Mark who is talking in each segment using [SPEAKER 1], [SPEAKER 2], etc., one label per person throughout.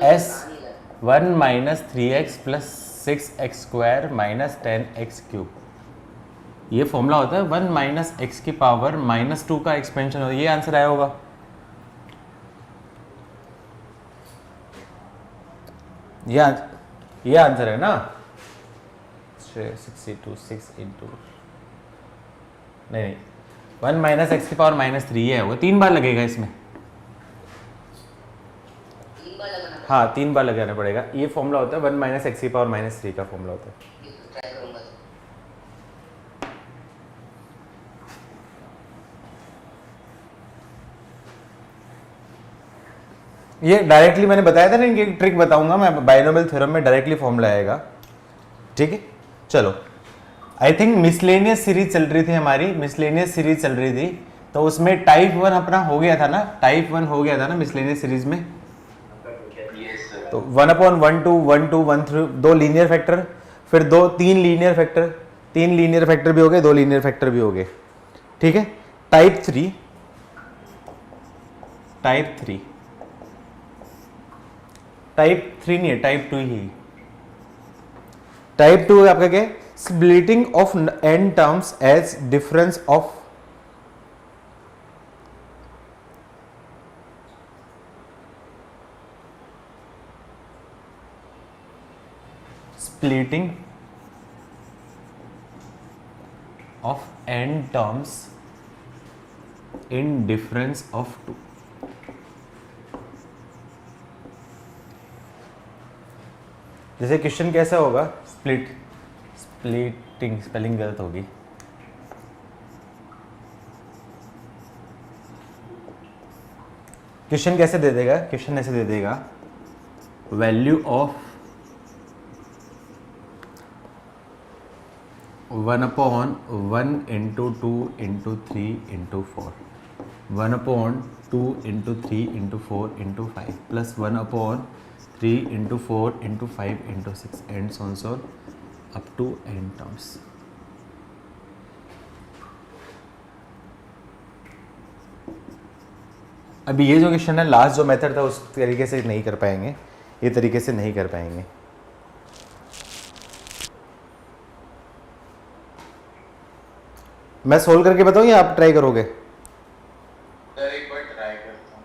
[SPEAKER 1] S 1 minus 3x plus 6x square minus 10x cube, ये formula होता है 1 minus x की पावर -2 का एक्सपेंशन होता है। ये आंसर आया होगा। ये आंसर है ना। 62 6 इंटू नहीं 1 माइनस एक्स की पावर -3 है, वो 3 बार लगेगा इसमें। हाँ 3 बार लगाना पड़ेगा। ये फॉर्मूला होता है 1 माइनस एक्स की पावर -3 का फॉर्मूला होता है। ये डायरेक्टली मैंने बताया था ना, इनकी एक ट्रिक बताऊंगा मैं, बाइनोमियल थ्योरम में डायरेक्टली फॉर्मूला आएगा। ठीक है चलो, आई थिंक मिसलेनियस सीरीज चल रही थी हमारी, मिसलेनियस सीरीज चल रही थी, तो उसमें टाइप 1 अपना हो गया था ना, टाइप 1 हो गया था ना मिसलेनियस सीरीज में। तो 1/1 2 1 2 1 3 दो लीनियर फैक्टर, फिर तीन लीनियर फैक्टर, 3 लीनियर फैक्टर भी हो गए, 2 लीनियर फैक्टर भी हो गए। ठीक है, टाइप 3 नहीं है, टाइप 2 ही। टाइप 2 आपका क्या है, splitting of n terms age difference of splitting of n terms in difference of 2। जैसे क्वेश्चन कैसा होगा, स्प्लिटिंग स्पेलिंग गलत होगी, क्वेश्चन कैसे दे देगा, क्वेश्चन ऐसे दे देगा, value of 1/1 into 2 into 3 into 4, 1/2 into 3 into 4 into 5 plus 1/3 into 4 into 5 into 6 and so on so up to n terms। अभी ये जो क्वेश्चन है, लास्ट जो मेथड था उस तरीके से नहीं कर पाएंगे, ये तरीके से नहीं कर पाएंगे। मैं सोल्व करके बताऊं या आप ट्राई करोगे?
[SPEAKER 2] एक बार ट्राई करता हूं।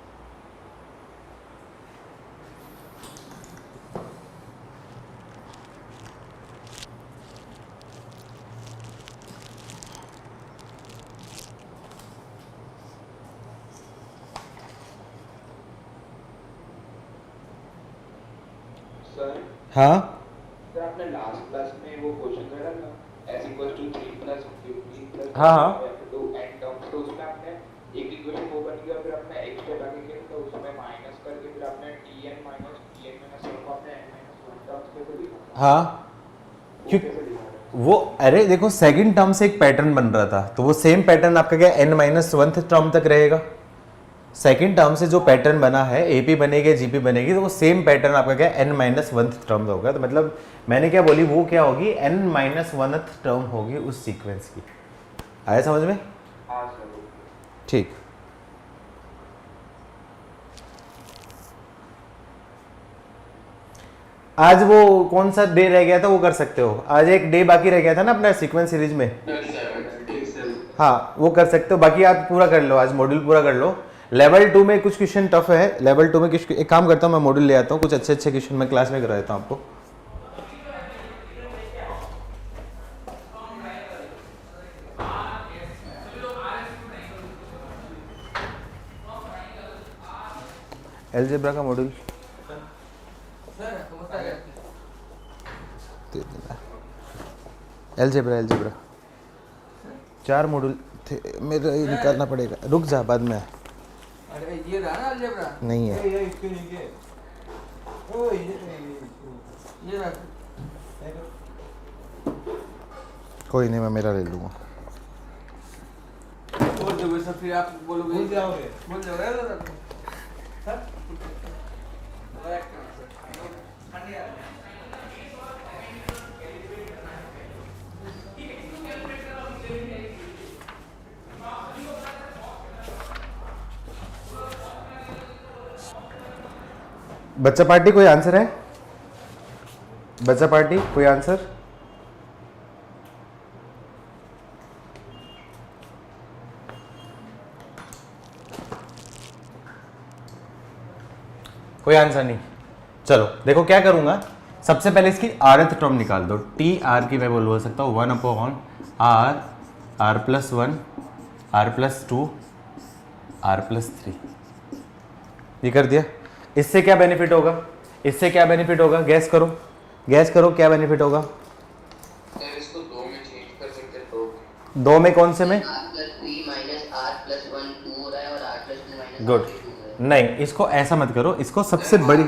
[SPEAKER 2] सर
[SPEAKER 1] हाँ
[SPEAKER 2] सर आपने लास्ट क्लास में वो क्वेश्चन करा था s = 3 + 15 +
[SPEAKER 1] हाँ
[SPEAKER 2] तो n टर्म्स, तो उसमें आपने एक इक्वेशन वो बन गया, फिर आपने x पे लगा के तो उसमें माइनस करके फिर आपने tn - tn - 1 को आपने n - 1 टर्म्स पे लिखा।
[SPEAKER 1] हाँ क्यों वो, अरे देखो सेकंड टर्म से एक पैटर्न बन रहा था, तो वो सेम पैटर्न आपका क्या n-1 टर्म तक रहेगा। सेकंड टर्म से जो पैटर्न बना है, एपी बनेगी जीपी बनेगी, तो वो सेम पैटर्न आपका क्या n-1 टर्म होगा। तो मतलब मैंने क्या बोली, वो क्या होगी, n-1 टर्म होगी उस सीक्वेंस की। आया समझ में?
[SPEAKER 2] हाँ सर
[SPEAKER 1] ठीक। आज वो कौन सा डे रह गया था, वो कर सकते हो। आज एक डे बाकी रह गया था ना अपना सीक्वेंस सीरीज में, हाँ वो कर सकते हो। बाकी आप पूरा कर लो, आज मॉड्यूल पूरा कर लो। लेवल 2 में कुछ क्वेश्चन टफ है, लेवल 2 में कुछ, एक काम करता हूँ मैं मॉड्यूल ले आता हूँ, कुछ अच्छे अच्छे क्वेश्चन मैं क्लास में करा देता हूँ आपको। अलजेब्रा का मॉड्यूल अलजेब्रा 4 मॉड्यूल थे मेरे, निकालना पड़ेगा, रुक जा बाद में।
[SPEAKER 3] अरे ये रहा ना अलजेब्रा,
[SPEAKER 1] नहीं है
[SPEAKER 3] ये इसके नीचे, ओ ये रहा।
[SPEAKER 1] कोई नहीं, मैं मेरा ले लूँगा।
[SPEAKER 3] बोल दोगे सर, फिर आप बोलोगे,
[SPEAKER 4] भूल जाओगे।
[SPEAKER 3] बोल जाओगे सर।
[SPEAKER 1] बच्चा पार्टी कोई आंसर है? बच्चा पार्टी कोई आंसर? कोई आंसर नहीं। चलो देखो क्या करूंगा, सबसे पहले इसकी rth टर्म निकाल दो। टी आर की मैं बोल सकता हूँ 1/r r+1 r+2 r+3। ये कर दिया। इससे क्या बेनिफिट होगा? इससे क्या बेनिफिट होगा? गैस करो, गैस करो क्या बेनिफिट होगा?
[SPEAKER 2] सर इसको दो में चेंज कर सकते हैं तो।
[SPEAKER 1] दो में कौन से में?
[SPEAKER 4] r+3 माइनस r+1 2 हो रहा है और r+2 माइनस
[SPEAKER 1] गुड।
[SPEAKER 4] r+2 है।
[SPEAKER 1] नहीं, इसको ऐसा मत करो, इसको सबसे बड़ी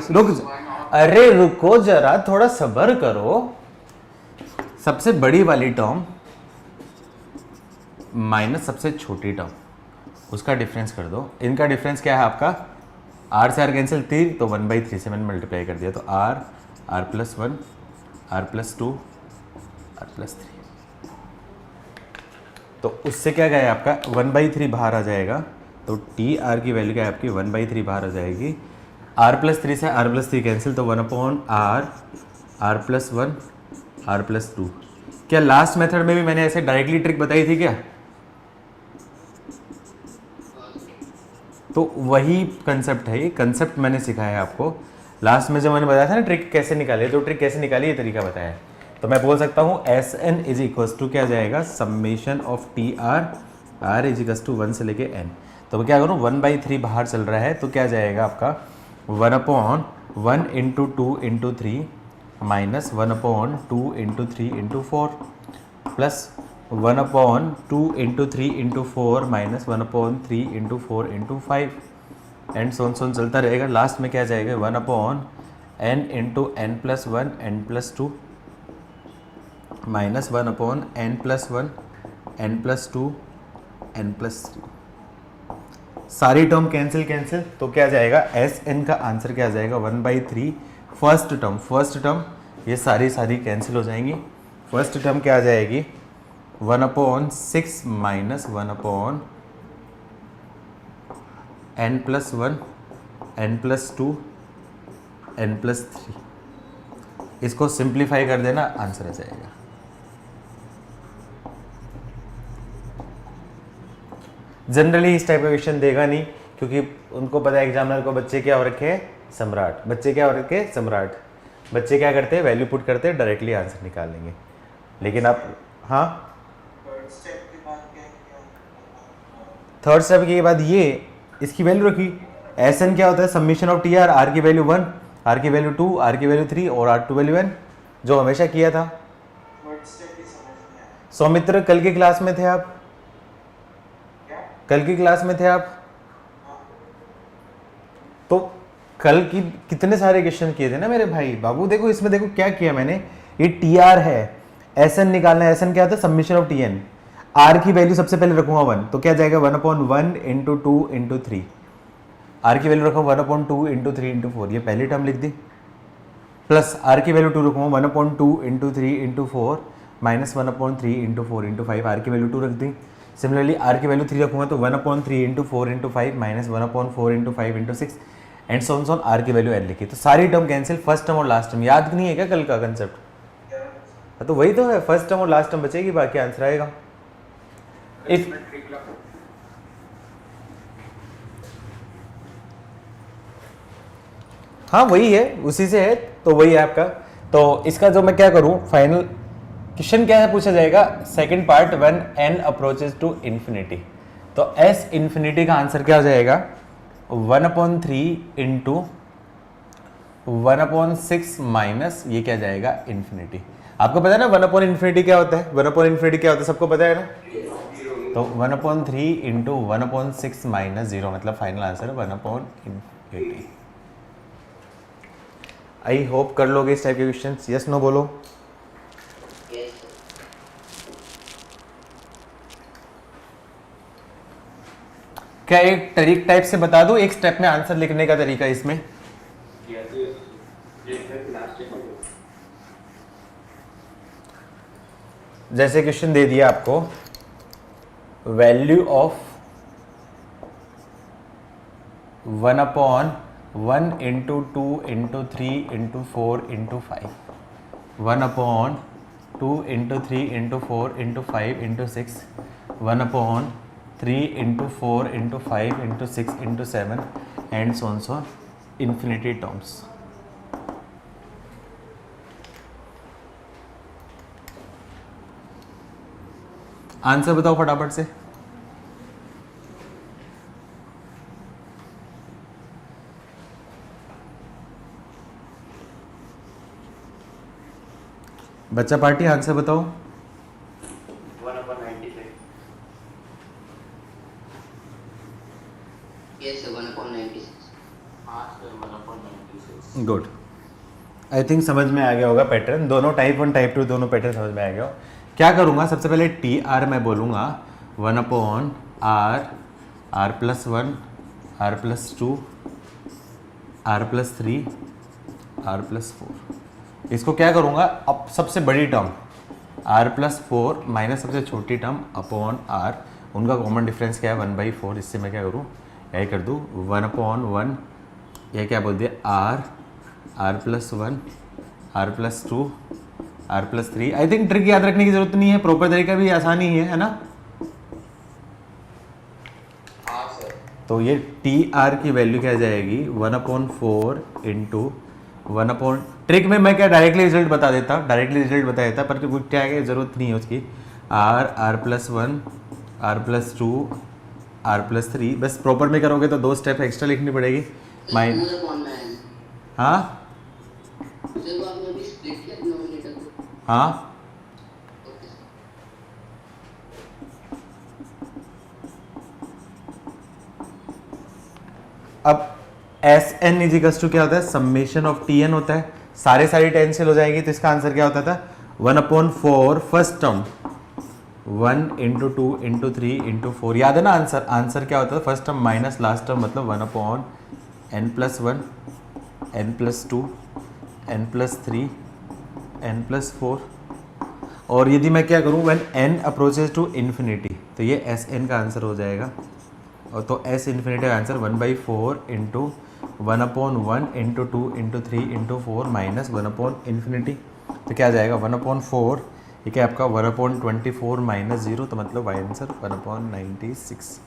[SPEAKER 1] अरे रुको जरा, थोड़ा सब्र करो। सबसे बड़ी वाली टर्म माइनस सबसे छोटी टर्म, उसका डिफरेंस कर दो। इनका डिफरेंस क्या है आपका? r से r कैंसिल 3 तो 1/3 से मैंने मल्टीप्लाई कर दिया, तो r r+1 r+2 r+3। तो उससे क्या गया आपका 1/3 बाहर आ जाएगा, तो टी आर की वैल्यू क्या है आपकी 1/3 बाहर आ जाएगी। r+3 से r+3 कैंसिल, तो 1/r r+1 r+2। क्या लास्ट मेथड में भी मैंने ऐसे डायरेक्टली ट्रिक बताई थी क्या? तो वही कंसेप्ट है, ये कंसेप्ट मैंने सिखाया आपको लास्ट में जब मैंने बताया था ना ट्रिक कैसे निकाले, तो ट्रिक कैसे निकाली ये तरीका बताया है। तो मैं बोल सकता हूँ S N is equals to क्या जाएगा, summation of T R, are is equals to 1 से लेके एन। तो मैं क्या करूँ, 1/3 बाहर चल रहा है, तो क्या जाएगा आपका 1/1 into 2 into 3 minus 1/2 into 3 into 4 plus 1/2 into 3 into 4 minus 1/3 into 4 into 5 and so on चलता रहेगा। लास्ट में क्या जाएगा 1/n into n+1 n+2 minus 1/n+1 n+2 n+3। सारी टर्म कैंसिल कैंसिल, तो क्या जाएगा एस एन का आंसर क्या आ जाएगा 1/3। फर्स्ट टर्म ये सारी कैंसिल हो जाएंगी। फर्स्ट टर्म क्या आ जाएगी 1/6 माइनस 1/n+1 n+2 n+3। इसको सिंप्लीफाई कर देना, आंसर आ जाएगा। जनरली इस टाइप का क्वेश्चन देगा नहीं, क्योंकि उनको पता है एग्जामिनर को बच्चे क्या हो रखे हैं, सम्राट। बच्चे क्या हो रखे हैं, सम्राट। बच्चे क्या करते हैं, वैल्यू पुट करते हैं, डायरेक्टली आंसर निकाल लेंगे। लेकिन आप, हाँ थर्ड स्टेप के बाद ये इसकी वैल्यू रखी। एस एन क्या होता है, summation of T R, R की वैल्यू 1, आर की वैल्यू 2, आर की वैल्यू 3 और आर टू वैल्यू n, जो हमेशा किया था। सौमित्र कल की क्लास में थे आप? कल की क्लास में थे आप? तो कल की कितने सारे क्वेश्चन किए थे ना मेरे भाई बाबू। देखो इसमें देखो क्या किया मैंने, ये टी आर है, एस एन निकालना है। एस एन क्या होता है, summation of T N. R की वैल्यू सबसे पहले रखूंगा 1, तो क्या जाएगा 1/1 इंटू 2 इंटू 3। आर की वैल्यू रखूंगा 1/2 इंटू 3 इंटू 4, ये पहली टर्म लिख दी। प्लस आर की वैल्यू 2 रखूंगा 1/2 into 3 into 4 minus 1/3 into 4 into 5, R की वैल्यू 2 रख दी। सिमिलरली आर की वैल्यू 3 रखूंगा तो 1/3 into 4 into 5 minus 1/4 into 5 into 6 and so on R की वैल्यू एल लिखी। तो सारी टर्म कैंसिल, फर्स्ट टर्म और लास्ट टर्म। याद नहीं है क्या कल का कंसेप्ट? तो वही तो है, फर्स्ट टर्म और लास्ट टर्म बचेगी, बाकी आंसर आएगा। इफ हाँ वही है, उसी से है, तो वही है आपका। तो इसका जो मैं क्या करूं, फाइनल क्वेश्चन क्या है पूछा जाएगा, second part, when n approaches to infinity. तो s इंफिनिटी का आंसर क्या हो जाएगा 1/3 इंटू 1/6 माइनस ये क्या जाएगा इंफिनिटी। आपको पता है ना 1/∞ क्या होता है, 1/∞ क्या होता है, सबको पता है ना। तो 1/3 इंटू 1/6 माइनस 0 मतलब फाइनल आंसर 1/∞। आई होप कर लोगे इस टाइप के क्वेश्चन। यस नो बोलो।
[SPEAKER 4] Yes,
[SPEAKER 1] क्या एक ट्रिक टाइप से बता दूं, एक स्टेप में आंसर लिखने का तरीका इसमें। जैसे क्वेश्चन दे दिया आपको, value of 1/, 1 into 2 into 3 into 4 into 5 1 upon 2 into 3 into 4 into 5 into 6 1 upon 3 into 4 into 5 into 6 into 7 and so on so infinity terms. Answer बताओ फटाफट से। बच्चा पार्टी आंसर बताओ।
[SPEAKER 5] 1/96।
[SPEAKER 4] Yes, 1/96.
[SPEAKER 5] हाँ सर 1/96।
[SPEAKER 1] गुड, आई थिंक समझ में आ गया होगा पैटर्न। दोनों टाइप 1 टाइप 2 दोनों पैटर्न समझ में आ गया हो। क्या करूँगा, सबसे पहले टी आर मैं बोलूँगा 1 upon R, are plus 1, are plus 2, are plus 3, R plus 4। इसको क्या करूँगा, अब सबसे बड़ी टर्म आर प्लस 4 माइनस सबसे छोटी टर्म अपॉन आर, उनका कॉमन डिफरेंस क्या है 1/4। इससे मैं क्या करूँ, यही कर दूँ 1 अपॉन 1, यह क्या बोल दिया R, are plus 1, are plus 2, are plus 3। I think trick याद रखने की जरूरत नहीं है, प्रॉपर तरीका भी आसानी ही है ना।
[SPEAKER 5] हाँ सर।
[SPEAKER 1] तो ये टी आर की वैल्यू क्या जाएगी 1/4 इंटू 1 अपॉन, ट्रिक में मैं क्या डायरेक्टली रिजल्ट बता देता, पर क्या है जरूरत नहीं है उसकी। R, are plus 1, are plus 2, are plus 3। बस प्रॉपर में करोगे तो 2 स्टेप एक्स्ट्रा लिखनी पड़ेगी। माइन,
[SPEAKER 4] पूरा कौन है?
[SPEAKER 1] हाँ
[SPEAKER 4] सिर्फ आपने अभी स्प्लिट किया डिनोमिनेटर को।
[SPEAKER 1] हाँ,
[SPEAKER 4] ओके सर।
[SPEAKER 1] अब एस एन इजिकल्स टू क्या होता है, सम्मेशन ऑफ टी एन होता है। सारी टेंसिल हो जाएगी तो इसका आंसर क्या होता था 1/4 first term 1 into 2 into 3 into 4। याद है ना आंसर क्या होता था, first term minus last term मतलब 1/n plus 1, n plus 2, n plus 3, n plus 4। और यदि मैं क्या करूँ when n approaches to infinity, तो ये एस एन का आंसर हो जाएगा। और तो एस इन्फिनिटी का answer 1/4 into 1/1 into 2 into 3 into 4 minus 1/इन्फिनिटी। तो क्या आ जाएगा 1/4, ये क्या आपका 1/24 माइनस 0, तो मतलब Y answer 1/96।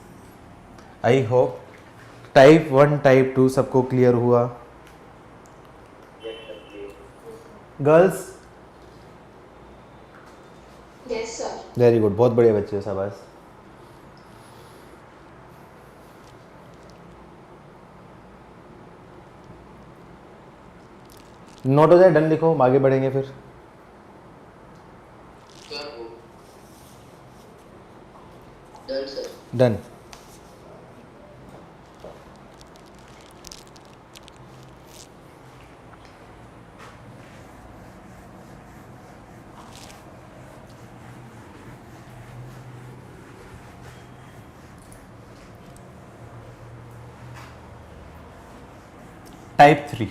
[SPEAKER 1] I hope type 1 type 2 सबको क्लियर हुआ। Girls
[SPEAKER 6] yes sir.
[SPEAKER 1] Very good, बहुत बढ़िया बच्चे हो शाबाश। नोट हो जाए, डन लिखो, हम आगे बढ़ेंगे फिर।
[SPEAKER 4] सर वो done sir.
[SPEAKER 1] Done. Type 3,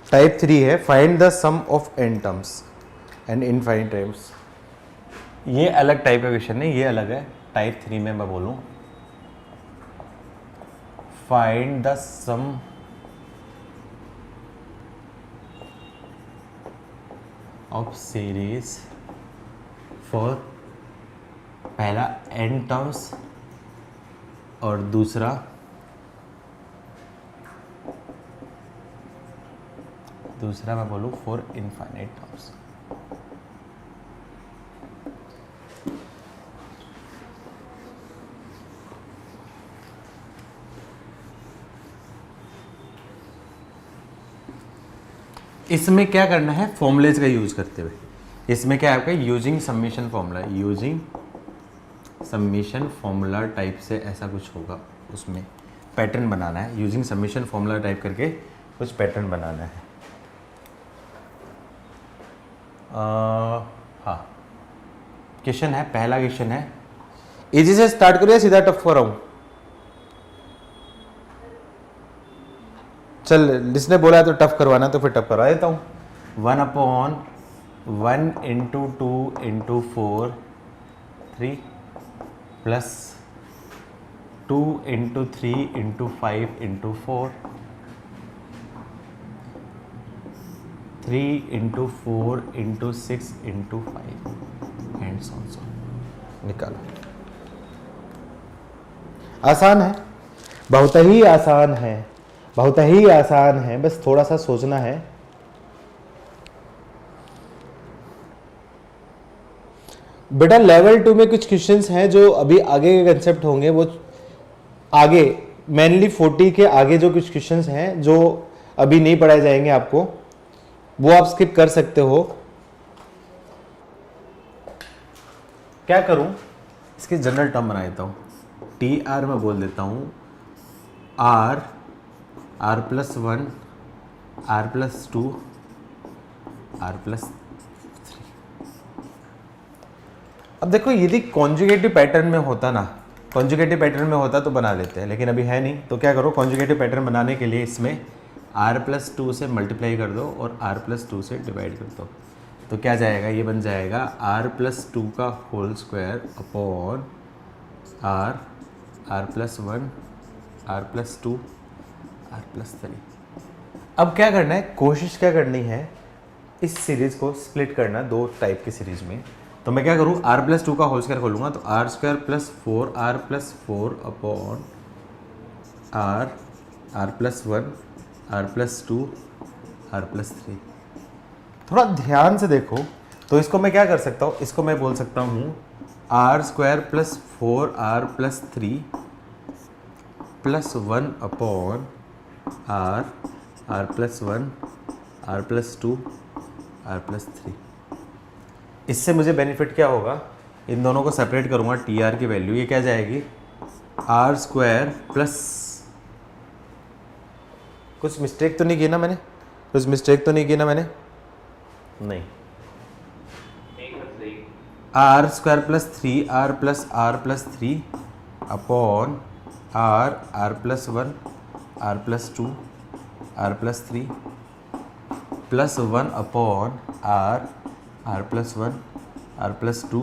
[SPEAKER 1] type 3 है find the sum of n terms and infinite terms. ये अलग टाइप का क्वेश्चन है, ये अलग है। टाइप 3 में मैं बोलूं find the sum of series for पहला n टर्म्स और दूसरा मैं बोलूँ फॉर इनफाइनाइट टर्म्स। इसमें क्या करना है, फॉर्मूलेज का यूज करते हुए। इसमें क्या है आपका using summation formula, using summation formula type से ऐसा कुछ होगा, उसमें पैटर्न बनाना है। यूजिंग समीशन फॉर्मूला टाइप करके कुछ पैटर्न बनाना है। हाँ, क्वेश्चन है, पहला क्वेश्चन है, इजी से स्टार्ट करो या सीधा टफ कर रहा हूँ? चल, जिसने बोला है तो टफ करवाना तो फिर टफ करवा देता हूँ। 1/(n 1 into 2 into 4 3 plus 2 into 3 into 5 into 4 3 into 4 into 6 into 5 and so निकालो। आसान है, बहुत ही आसान है, बहुत ही आसान है, बस थोड़ा सा सोचना है। बेटा लेवल 2 में कुछ क्वेश्चंस हैं जो अभी आगे के कंसेप्ट होंगे, वो आगे मेनली 40 के आगे जो कुछ क्वेश्चंस हैं जो अभी नहीं पढ़ाए जाएंगे आपको, वो आप स्किप कर सकते हो। क्या करूं, इसकी जनरल टर्म बना देता हूं। टी आर में बोल देता हूं r are plus 1 are plus 2 are plus 3। अब देखो यदि कॉन्जुगेटिव पैटर्न में होता ना, कॉन्जुगेटिव पैटर्न में होता तो बना लेते हैं, लेकिन अभी है नहीं। तो क्या करो, कॉन्जुगेटिव पैटर्न बनाने के लिए इसमें r प्लस 2 से मल्टीप्लाई कर दो और r प्लस 2 से डिवाइड कर दो। तो क्या जाएगा, ये बन जाएगा r प्लस 2 का whole square upon r r plus 1 r plus 2 r plus 3। अब क्या करना है, कोशिश क्या करनी है, इस सीरीज को स्प्लिट करना दो टाइप की सीरीज में। तो मैं क्या करूँ, r प्लस 2 का होल स्क्वायर खोलूँगा तो r square plus 4r plus 4 upon r r plus 1 r plus 2 r plus 3। थोड़ा ध्यान से देखो, तो इसको मैं क्या कर सकता हूँ, इसको मैं बोल सकता हूँ r square plus 4r plus 3 plus 1 upon r r plus 1 r plus 2 r plus 3। इससे मुझे बेनिफिट क्या होगा, इन दोनों को सेपरेट करूँगा, टी आर की वैल्यू ये क्या जाएगी, आर स्क्वायर प्लस, कुछ मिस्टेक तो नहीं की ना मैंने, कुछ मिस्टेक तो नहीं की ना मैंने, नहीं, r square plus 3r plus 3 upon r plus 1 r plus 2 r plus 3 plus 1 upon r plus 1 r plus 2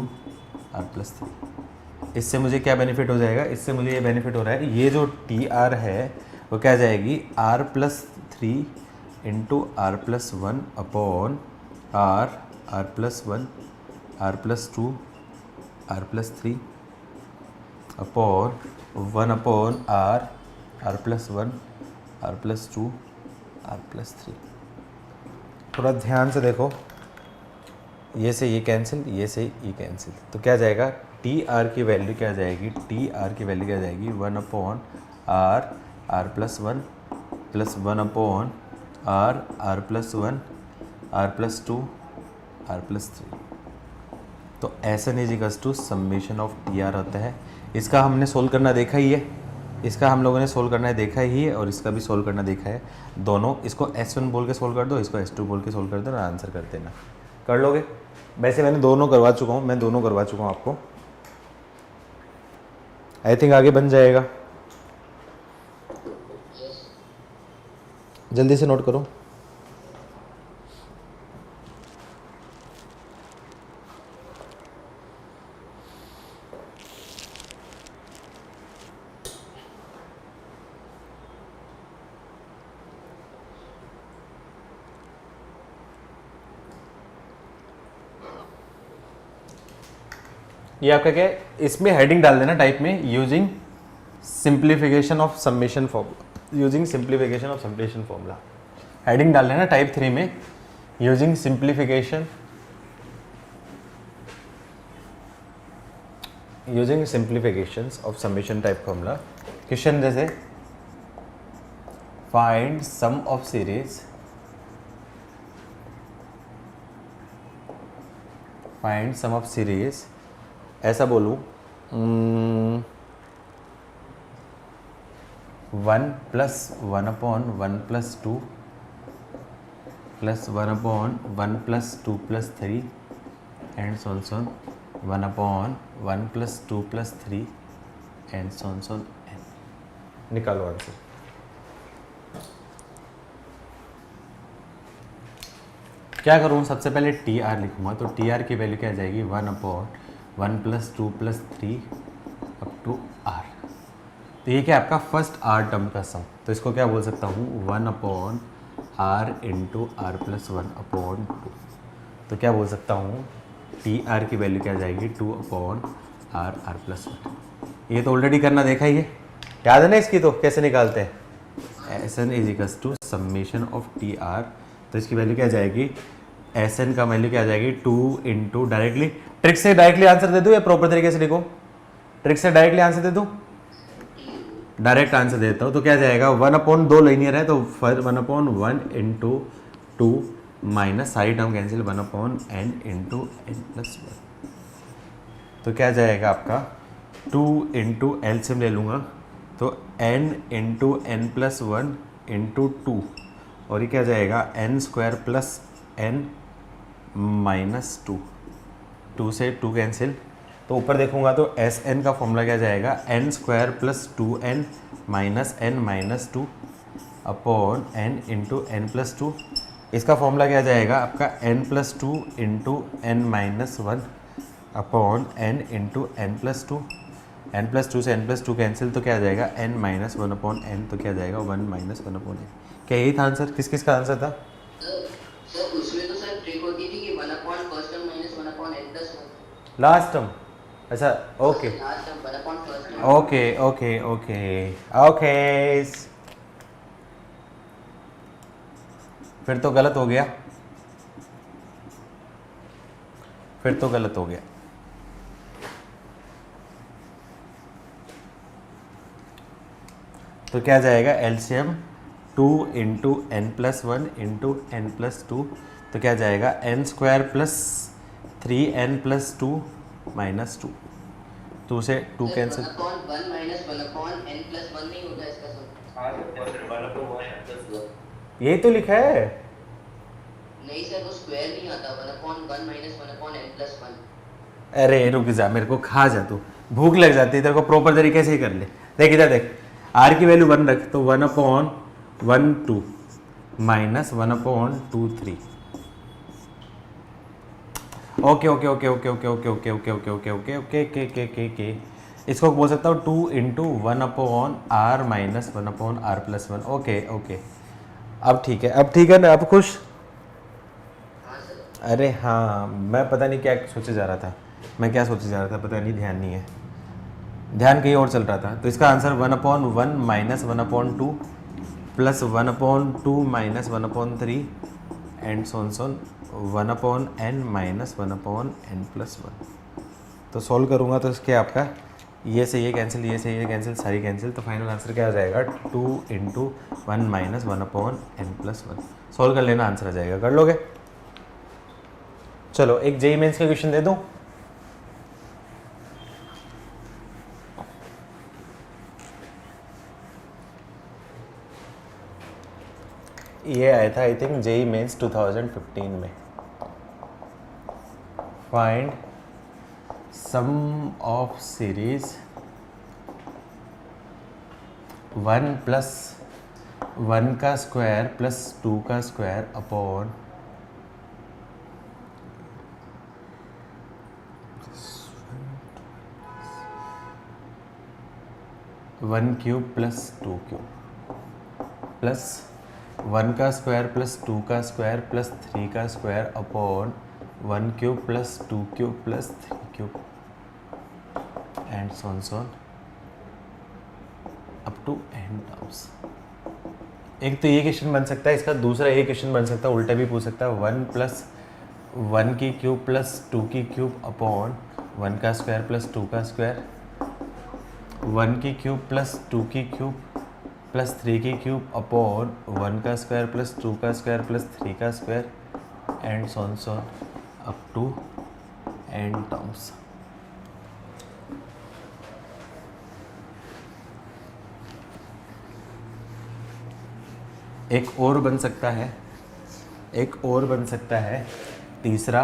[SPEAKER 1] r plus 3। इससे मुझे क्या बेनिफिट हो जाएगा, इससे मुझे ये बेनिफिट हो रहा है, ये जो टी आर है वो क्या जाएगी, r plus 3 into r plus 1 upon r plus 1 r plus 2 r plus 3 upon 1 upon r plus 1 r plus 2 r plus 3। थोड़ा ध्यान से देखो, ये से ये कैंसिल, ये से ये कैंसिल, तो क्या जाएगा, टी आर की वैल्यू क्या जाएगी, टी आर की वैल्यू क्या जाएगी, 1 upon r plus 1 plus 1 upon r plus 1 r plus 2 r plus 3। तो SN is equals to summation of T r होता है। इसका हमने सोल्व करना देखा ही है, इसका हम लोगों ने सोल्व करना देखा ही है, और इसका भी सोल्व करना देखा है। दोनों, इसको S1 बोल के सोल्व कर दो, इसको S2 बोल के सोल्व कर दो, और आंसर कर देना, कर लोगे। वैसे मैंने दोनों करवा चुका हूँ, मैं दोनों करवा चुका हूँ आपको, आई थिंक आगे बन जाएगा। जल्दी से नोट करो। ये आपका क्या है, इसमें हेडिंग डाल देना टाइप में, using simplification of summation formula, using simplification of summation formula, heading डाल देना टाइप 3 में, using simplification, using simplifications of summation type formula. Question जैसे find sum of series, find sum of series, ऐसा बोलूँ 1 plus 1 upon 1 plus 2 plus 1 upon 1 plus 2 plus 3 and so on 1 upon 1 plus 2 plus 3 and so on n। निकालो answer. क्या करूँ, सबसे पहले T R लिखूँगा, तो टी आर की वैल्यू क्या आ जाएगी 1/1 + 2 + 3 अप टू आर। तो ये क्या आपका फर्स्ट आर टर्म का सम, तो इसको क्या बोल सकता हूँ 1/r × r+1/2। तो क्या बोल सकता हूँ टी आर की वैल्यू क्या आ जाएगी 2/r r+1। ये तो ऑलरेडी करना देखा ही है, याद है ना इसकी, तो कैसे निकालते हैं Sn = summation of T R. तो इसकी वैल्यू क्या आ जाएगी, Sn का वैल्यू क्या आ जाएगी 2 × डायरेक्टली, ट्रिक से डायरेक्टली आंसर दे दूँ या प्रॉपर तरीके से लिखो, ट्रिक से डायरेक्टली आंसर दे दूँ, डायरेक्ट आंसर देता हूँ। तो क्या जाएगा 1/2 लीनियर है, तो 1/1 × 2 माइनस सारी टर्म कैंसिल 1/n × n+1। तो क्या जाएगा आपका 2 × एलसीएम ले लूँगा, तो n × n+1 × 2, और ये क्या जाएगा n² + n - 2, 2 से 2 कैंसिल, तो ऊपर देखूंगा तो Sn का फॉर्मूला क्या जाएगा n² + 2n - n - 2 upon n × n+2। इसका फॉर्मूला क्या जाएगा आपका n+2 × n-1 upon n × n+2, n+2 से n+2 कैंसिल, तो क्या आ जाएगा n-1/n, तो क्या जाएगा 1 - 1/n। क्या यही था आंसर, किस किस का आंसर था?
[SPEAKER 4] सर उसमें तो सर ट्रिक होती थी कि 1/1 टर्म - 1/n+1
[SPEAKER 1] लास्ट टर्म, अच्छा okay
[SPEAKER 4] last term 1/1 term.
[SPEAKER 1] Okay okay okay okay, फिर तो गलत हो गया, फिर तो गलत हो गया। तो क्या जाएगा एलसीएम 2 × n+1 × n+2, तो क्या जाएगा n² + 3n+2 - 2, 2 से 2 कैंसिल,
[SPEAKER 4] 1/1 - 1/n+1 नहीं होता इसका सर?
[SPEAKER 5] हाँ सर 1/1
[SPEAKER 1] यही तो लिखा है।
[SPEAKER 4] नहीं सर वो स्क्वायर नहीं आता, 1/1 - 1/n+1।
[SPEAKER 1] अरे रुक जा, मेरे को खा जा, तू भूख लग जाती है तेरे को, प्रॉपर तरीके से ही कर ले। देख इधर देख, आर की वैल्यू 1 रख, तो 1/12 minus 1/23। Okay okay okay okay okay okay okay okay okay okay okay okay के के के के इसको बोल सकता हूँ 2 × 1/r - 1/r+1। ओके ओके, अब ठीक है, अब ठीक है ना, अब खुश?
[SPEAKER 4] हाँ सर।
[SPEAKER 1] अरे हाँ, मैं पता नहीं क्या सोचे जा रहा था, मैं क्या सोचे जा रहा था पता नहीं, ध्यान नहीं है, ध्यान कहीं और चल रहा था। तो इसका answer 1/1 - 1/2 plus 1/2 - 1/3 and Son 1/n - 1/n+1। तो सॉल्व करूँगा तो इसके आपका ये से ये कैंसिल, ये से ये कैंसिल, सारी कैंसिल, तो फाइनल आंसर क्या आ जाएगा 2 × 1 - 1/n+1। सॉल्व कर लेना, आंसर आ जाएगा, कर लोगे? चलो एक जेईई मेंस का क्वेश्चन दे दूं। ये आया था आई थिंक जेईई मेंस 2015 में। फाइंड सम ऑफ सीरीज 1 + 1 का स्क्वायर प्लस 2 का स्क्वायर अपॉन 1³ + 2³ प्लस 1 का स्क्वायर प्लस 2 का स्क्वायर प्लस 3 का square upon 1³ + 2³ + 3³ and so on up to n terms. एक तो ये क्वेश्चन बन सकता है, इसका दूसरा ये क्वेश्चन बन सकता है, उल्टा भी पूछ सकता है 1 + 1³ + 2³ अपॉन 1 का स्क्वायर प्लस 2 का स्क्वायर, 1³ + 2³ + 3³ अपॉन 1 का स्क्वायर प्लस 2 का स्क्वायर प्लस 3 का square and so on up to n terms. एक और बन सकता है, एक और बन सकता है तीसरा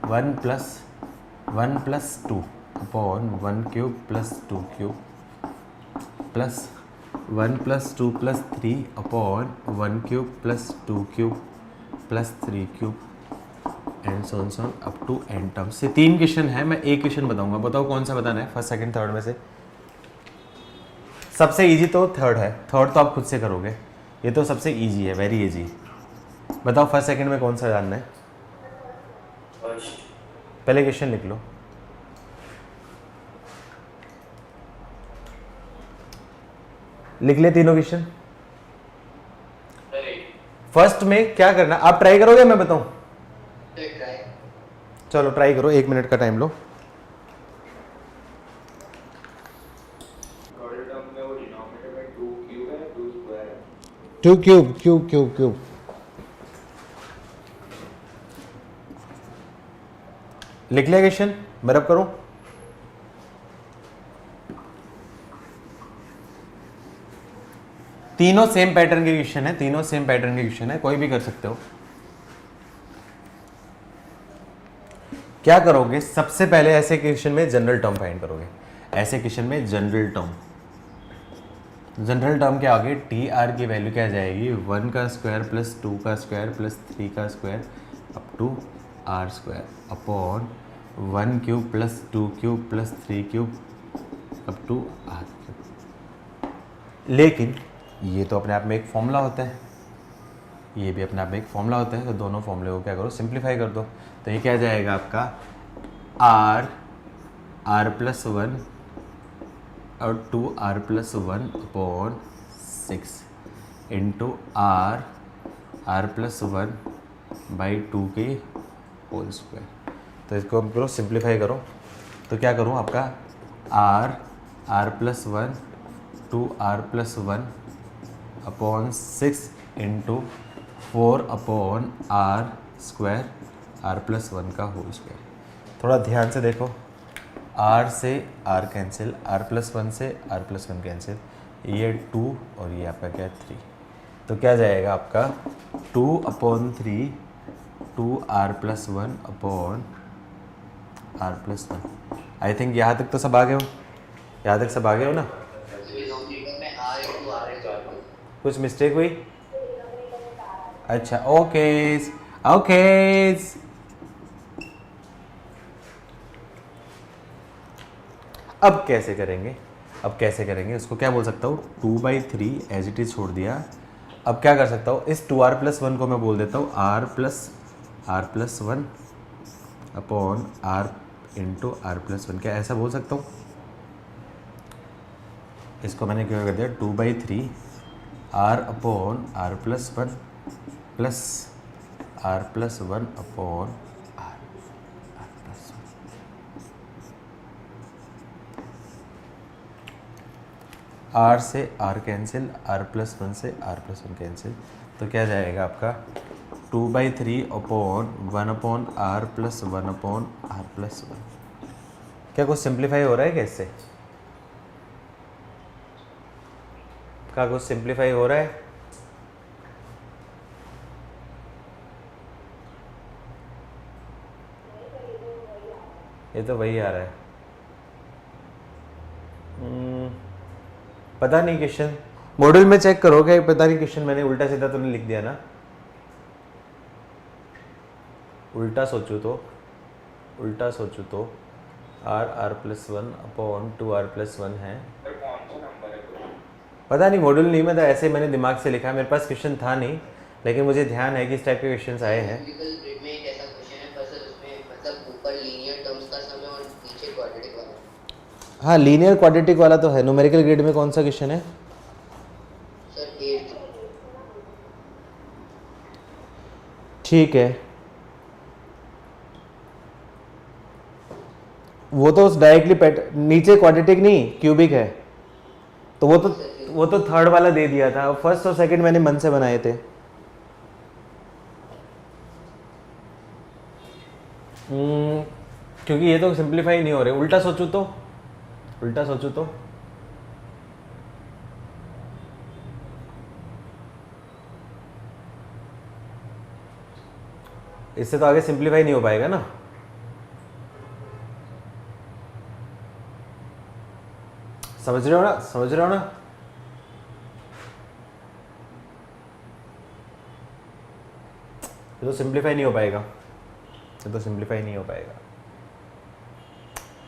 [SPEAKER 1] 1 + 2 upon 1³ + 2³ plus 1 + 2 + 3 upon 1³ + 2³ plus 3 cube and so on so on up to n terms. से 3 क्वेश्चन है, मैं एक क्वेश्चन बताऊंगा, बताओ कौन सा बताना है, फर्स्ट सेकंड थर्ड में से। सबसे इजी तो थर्ड है, थर्ड तो आप खुद से करोगे, ये तो सबसे इजी है, वेरी इजी। बताओ फर्स्ट सेकंड में कौन सा जानना है,
[SPEAKER 5] फर्स्ट
[SPEAKER 1] पहले क्वेश्चन लिख लो। लिख ले तीनों क्वेश्चन। फर्स्ट में क्या करना, आप ट्राई करोगे मैं बताऊं? चलो ट्राई करो, 1 मिनट का टाइम लो।
[SPEAKER 2] टोटल टर्म में वो डिनोमिनेटर में 2 क्यूब है 2 स्क्वायर है।
[SPEAKER 1] 2 क्यूब क्यूब क्यूब क्यूब लिख लिया क्वेश्चन, मैं रब करूं? तीनों सेम पैटर्न के क्वेश्चन है, तीनों सेम पैटर्न के क्वेश्चन है, कोई भी कर सकते हो। क्या करोगे, सबसे पहले ऐसे क्वेश्चन में जनरल टर्म फाइंड करोगे। ऐसे क्वेश्चन में जनरल टर्म के आगे टी आर की वैल्यू क्या जाएगी, 1 का स्क्वायर प्लस 2 का स्क्वायर प्लस 3 का square up to r square upon 1 cube plus 2 cube plus 3 cube up to r cube. लेकिन ये तो अपने आप में एक फॉर्मूला होता है, ये भी अपने आप में एक फॉर्मूला होता है, तो दोनों फॉर्मूले को क्या करो, सिंप्लीफाई कर दो। तो ये क्या जाएगा आपका आर प्लस 1 और 2r plus 1 upon 6 into r plus 1 by 2 के होल स्क्वायर। तो इसको हम करो, सिंप्लीफाई करो, तो क्या करूँ आपका r plus 1 2r plus 1 upon 6 into 4 upon r square r plus 1 का होल स्क्वायर। थोड़ा ध्यान से देखो, आर से आर कैंसिल, आर प्लस 1 से आर प्लस 1 कैंसिल, ये 2 और ये आपका क्या 3। तो क्या जाएगा आपका 2 upon 3 2r plus 1 upon r plus 1। I think यहाँ तक तो सब आ गए हो, यहाँ तक सब आ गए हो ना? कुछ मिस्टेक हुई? अच्छा ओके ओके। अब कैसे करेंगे, अब कैसे करेंगे उसको क्या बोल सकता हूँ, 2/3 एज इट इज छोड़ दिया। अब क्या कर सकता हूँ, इस 2r प्लस 1 को मैं बोल देता हूँ r plus 1 upon r into r plus 1। क्या ऐसा बोल सकता हूँ? इसको मैंने क्या कर दिया, 2/3 r upon r plus 1 plus r plus 1 upon r plus 1। r से r कैंसिल, r प्लस 1 से r प्लस 1 कैंसिल, तो क्या जाएगा आपका 2/3 upon 1 upon r plus 1 upon r plus 1। क्या कुछ सिंप्लीफाई हो रहा है क्या इससे? क्या कुछ सिंप्लीफाई हो रहा है? ये तो वही आ रहा है। पता नहीं, क्वेश्चन मॉड्यूल में चेक करोगे, पता नहीं क्वेश्चन मैंने उल्टा सीधा तो नहीं लिख दिया ना? उल्टा सोचो तो r plus 1 upon 2r plus 1 है।
[SPEAKER 2] सर कौन सा नंबर है क्वेश्चन?
[SPEAKER 1] पता नहीं, मॉड्यूल नहीं में था, ऐसे मैंने दिमाग से लिखा, मेरे पास क्वेश्चन था नहीं, लेकिन मुझे ध्यान है कि इस टाइप के क्वेश्चंस आए हैं।
[SPEAKER 4] न्यूमेरिकल में एक ऐसा क्वेश्चन है, पर सर उसमें मतलब ऊपर लीनियर टर्म्स का सम है और नीचे क्वाड्रेटिक वाला।
[SPEAKER 1] हाँ, लीनियर क्वाड्रेटिक वाला तो है। न्यूमेरिकल ग्रेड में कौन सा क्वेश्चन है?
[SPEAKER 4] सर 8।
[SPEAKER 1] ठीक है, वो तो डायरेक्टली नीचे क्वाड्रेटिक नहीं क्यूबिक है, तो वो तो थर्ड वाला दे दिया था। फर्स्ट और सेकंड मैंने मन से बनाए थे। क्योंकि ये तो सिंप्लीफाई नहीं हो रहे। उल्टा सोचूं तो इससे तो आगे सिंप्लीफाई नहीं हो पाएगा ना। समझ रहे हो ना? ये तो सिंप्लीफाई नहीं हो पाएगा, ये तो सिंप्लीफाई नहीं हो पाएगा।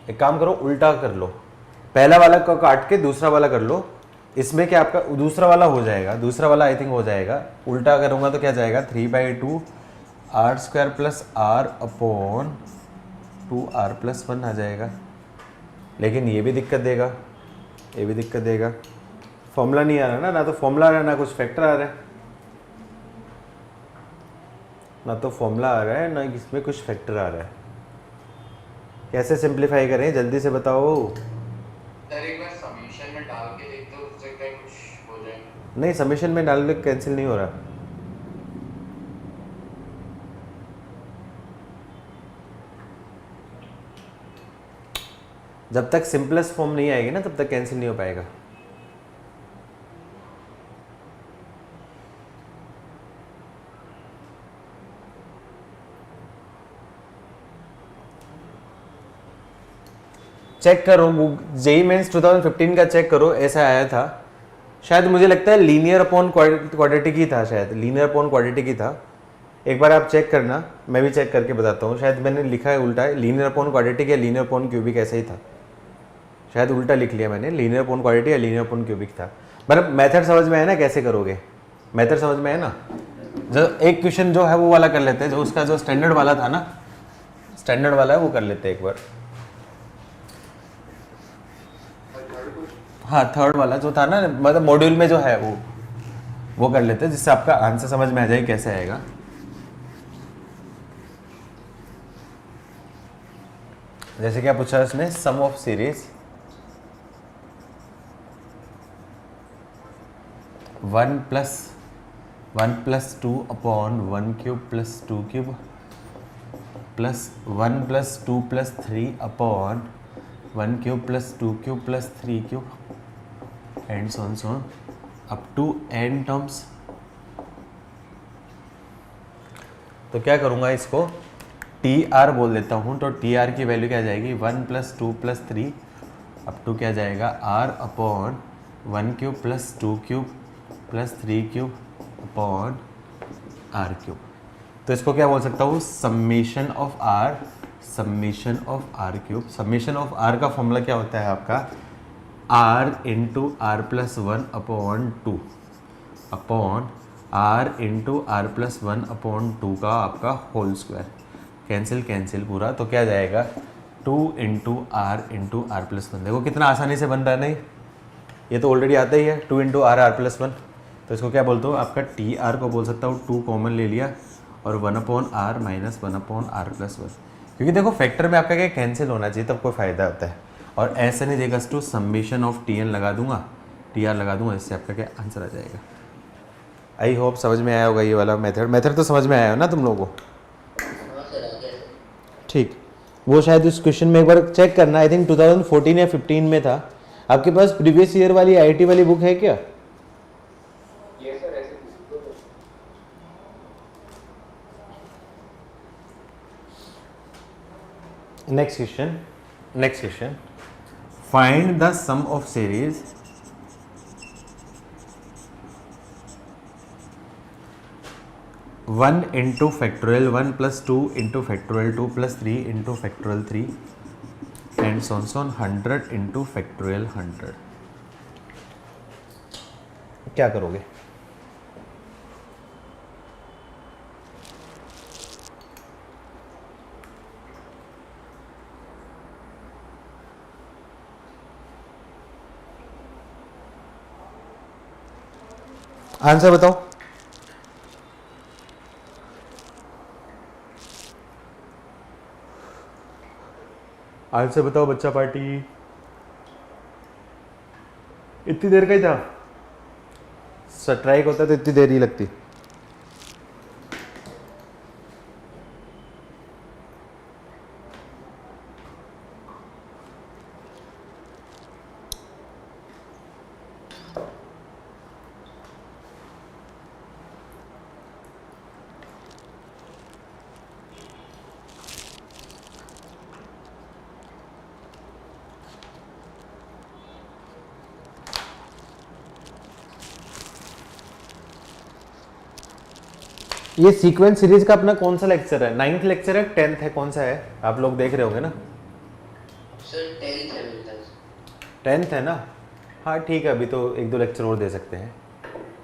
[SPEAKER 1] एक काम करो, उल्टा कर लो, पहला वाला को काट के दूसरा वाला कर लो, इसमें क्या आपका दूसरा वाला हो जाएगा, दूसरा वाला आई थिंक हो जाएगा। उल्टा करूंगा तो क्या जाएगा 3/2 r² plus r upon 2r plus 1 आ जाएगा। लेकिन ये भी दिक्कत देगा, ये भी दिक्कत देगा, फॉर्मूला नहीं आ रहा ना, ना तो फॉर्मूला आ रहा है ना कुछ फैक्टर आ रहा है, ना तो फॉर्मूला आ रहा है ना इसमें कुछ फैक्टर आ रहा है। कैसे सिंप्लीफाई करें जल्दी से बताओ।
[SPEAKER 7] सर एक बार समीशन में डाल के देखते हो, उससे क्या कुछ हो जाएगा?
[SPEAKER 1] नहीं, समीशन में डाल के कैंसिल नहीं हो रहा। जब तक सिंपलेस्ट फॉर्म नहीं आएगी ना तब तक कैंसिल नहीं हो पाएगा। चेक करो, जेई मेंस 2015 का चेक करो, ऐसा आया था शायद, मुझे लगता है लीनियर अपॉन क्वाड्रेटिक ही था, शायद लीनियर अपॉन क्वाड्रेटिक ही था। एक बार आप चेक करना, मैं भी चेक करके बताता हूँ। शायद मैंने लिखा है उल्टा है, लीनियर अपॉन क्वाड्रेटिक या लीनियर अपॉन क्यूबिक ऐसा ही था, शायद उल्टा लिख लिया मैंने, लीनियर अपॉन क्वाड्रेटिक या लीनियर अपॉन क्यूबिक था। पर मेथड समझ में आया ना कैसे करोगे, मेथड समझ में आया ना। जो एक क्वेश्चन जो है वो वाला कर लेते हैं, जो उसका जो स्टैंडर्ड वाला था ना, स्टैंडर्ड वाला है वो कर लेते हैं एक बार। हाँ, थर्ड वाला जो था ना, मतलब मॉड्यूल में जो है वो कर लेते हैं, जिससे आपका आंसर समझ में आ जाए कैसे आएगा। जैसे क्या पूछा उसने, sum of series 1 + 2 upon 1 cube plus 2 cube plus 1 + 2 + 3 upon 1 cube plus 2 cube plus 3 cube and so on up to n terms. तो क्या करूँगा, इसको TR बोल देता हूँ, तो TR की वैल्यू क्या जाएगी 1 + 2 + 3 अप टू क्या जाएगा R upon 1 cube plus 2 cube plus 3 cube upon R cube. तो इसको क्या बोल सकता हूँ, summation of R, summation of R cube. Summation of R का फॉर्मूला क्या होता है आपका, R into R plus 1 upon 2 upon R into R plus 1 upon 2 का आपका होल स्क्वायर। कैंसिल कैंसिल पूरा, तो क्या जाएगा 2 इंटू R प्लस 1। देखो कितना आसानी से बन रहा है, नहीं ये तो ऑलरेडी आता ही है, 2 इंटू R प्लस 1। तो इसको क्या बोलता हूँ, आपका TR को बोल सकता हूँ, 2 कॉमन ले लिया और 1 upon R minus 1 upon R plus 1। क्योंकि देखो फैक्टर में आपका क्या कैंसिल होना चाहिए, तब कोई फ़ायदा होता है। और ऐसे नहीं देगा टू समेशन ऑफ TN लगा दूंगा, TR लगा दूंगा, इससे आपका क्या आंसर आ जाएगा। आई होप समझ में आया होगा ये वाला मेथड तो समझ में आया हो ना तुम लोगों को।
[SPEAKER 4] हाँ सर, आ गया सर।
[SPEAKER 1] ठीक, वो शायद उस क्वेश्चन में एक बार चेक करना, आई थिंक 2014 या 15 में था। आपके पास प्रीवियस ईयर वाली IIT वाली बुक है क्या?
[SPEAKER 2] ये सर ऐसे किसी को
[SPEAKER 1] next question find the sum of series 1 into factorial 1 plus 2 into factorial 2 plus 3 into factorial 3 and so on 100 into factorial 100। क्या करोगे? आंसर बताओ। आंसर बताओ बच्चा पार्टी। इतनी देर का ही था, स्ट्राइक होता तो इतनी देर ही लगती। ये सीक्वेंस सीरीज का अपना कौन सा लेक्चर है? 9th लेक्चर है, 10th है, कौन सा है? आप लोग देख रहे होंगे ना।
[SPEAKER 4] सर 10th है मेरे ख्याल से।
[SPEAKER 1] 10th है ना? हाँ ठीक है, अभी तो 1-2 लेक्चर और दे सकते हैं।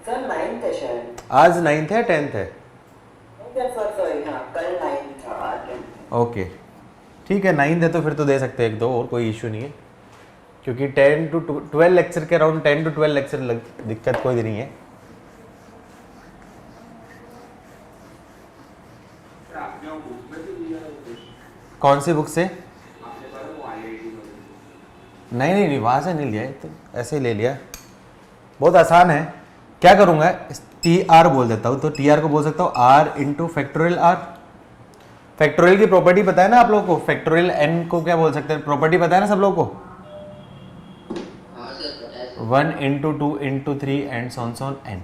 [SPEAKER 8] सर 9th है शायद।
[SPEAKER 1] आज 9th है 10th है?
[SPEAKER 8] सर सॉरी, हाँ कल 9th था, आज 10th।
[SPEAKER 1] ओके ठीक है, 9th है तो फिर तो दे सकते हैं 1-2 और, कोई इशू नहीं है, क्योंकि 10 to 12 लेक्चर के अराउंड 10 to 12 लेक्चर दिक्कत कोई नहीं है।
[SPEAKER 2] सर आपने वो बुक में से लिया है कुछ?
[SPEAKER 1] कौन सी बुक से?
[SPEAKER 2] आपने कहा वो IIT में।
[SPEAKER 1] नहीं वहाँ से नहीं लिया है, तो ऐसे ही ले लिया। बहुत आसान है, क्या करूँगा, टी आर बोल देता हूँ, तो टी आर को बोल सकता हूँ r into factorial r. Factorial की प्रॉपर्टी पता है ना आप लोगों को? फैक्टोरियल एन को क्या बोल सकते हैं, प्रॉपर्टी पता है ना सब लोगों को?
[SPEAKER 4] हाँ सर पता है sir.
[SPEAKER 1] 1 into 2 into 3 and so on so on n.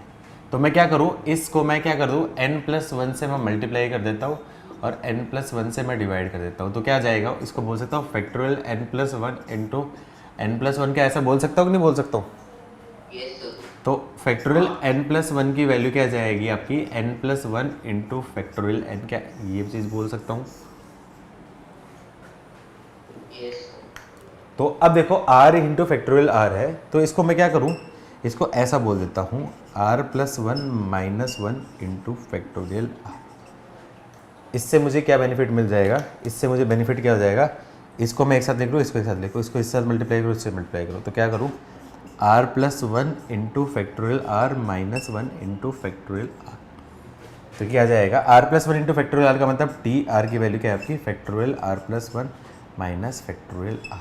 [SPEAKER 1] तो मैं क्या करूँ, इसको मैं क्या कर दूँ, n+1 से मैं मल्टीप्लाई कर देता हूँ और n+1 से मैं डिवाइड कर देता हूँ, तो क्या जाएगा, इसको बोल सकता हूँ फैक्टोरियल n+1 इंटू n+1। क्या ऐसा बोल सकता हूँ कि नहीं बोल सकता हूँ?
[SPEAKER 4] Yes sir.
[SPEAKER 1] तो फैक्टोरियल n+1 की वैल्यू क्या जाएगी आपकी, n+1 इंटू फैक्टोरियल n, क्या ये चीज़ बोल सकता हूँ?
[SPEAKER 4] Yes sir.
[SPEAKER 1] तो अब देखो r इंटू फैक्टोरियल r है, तो इसको मैं क्या करूँ, इसको ऐसा बोल देता हूँ r+1 -1 इंटू फैक्टोरियल r। इससे मुझे क्या बेनिफिट मिल जाएगा, इससे मुझे बेनिफिट क्या हो जाएगा, इसको मैं एक साथ लिख लूँ, इसको एक साथ लिखूँ, इसको इससे मल्टीप्लाई करूँ, इससे मल्टीप्लाई करूँ, तो क्या करूँ, r+1 into factorial r -1 into factorial r। तो क्या जाएगा, r+1 इंटू फैक्टोरियल r का मतलब टी आर की वैल्यू क्या है आपकी, factorial r+1 minus factorial r।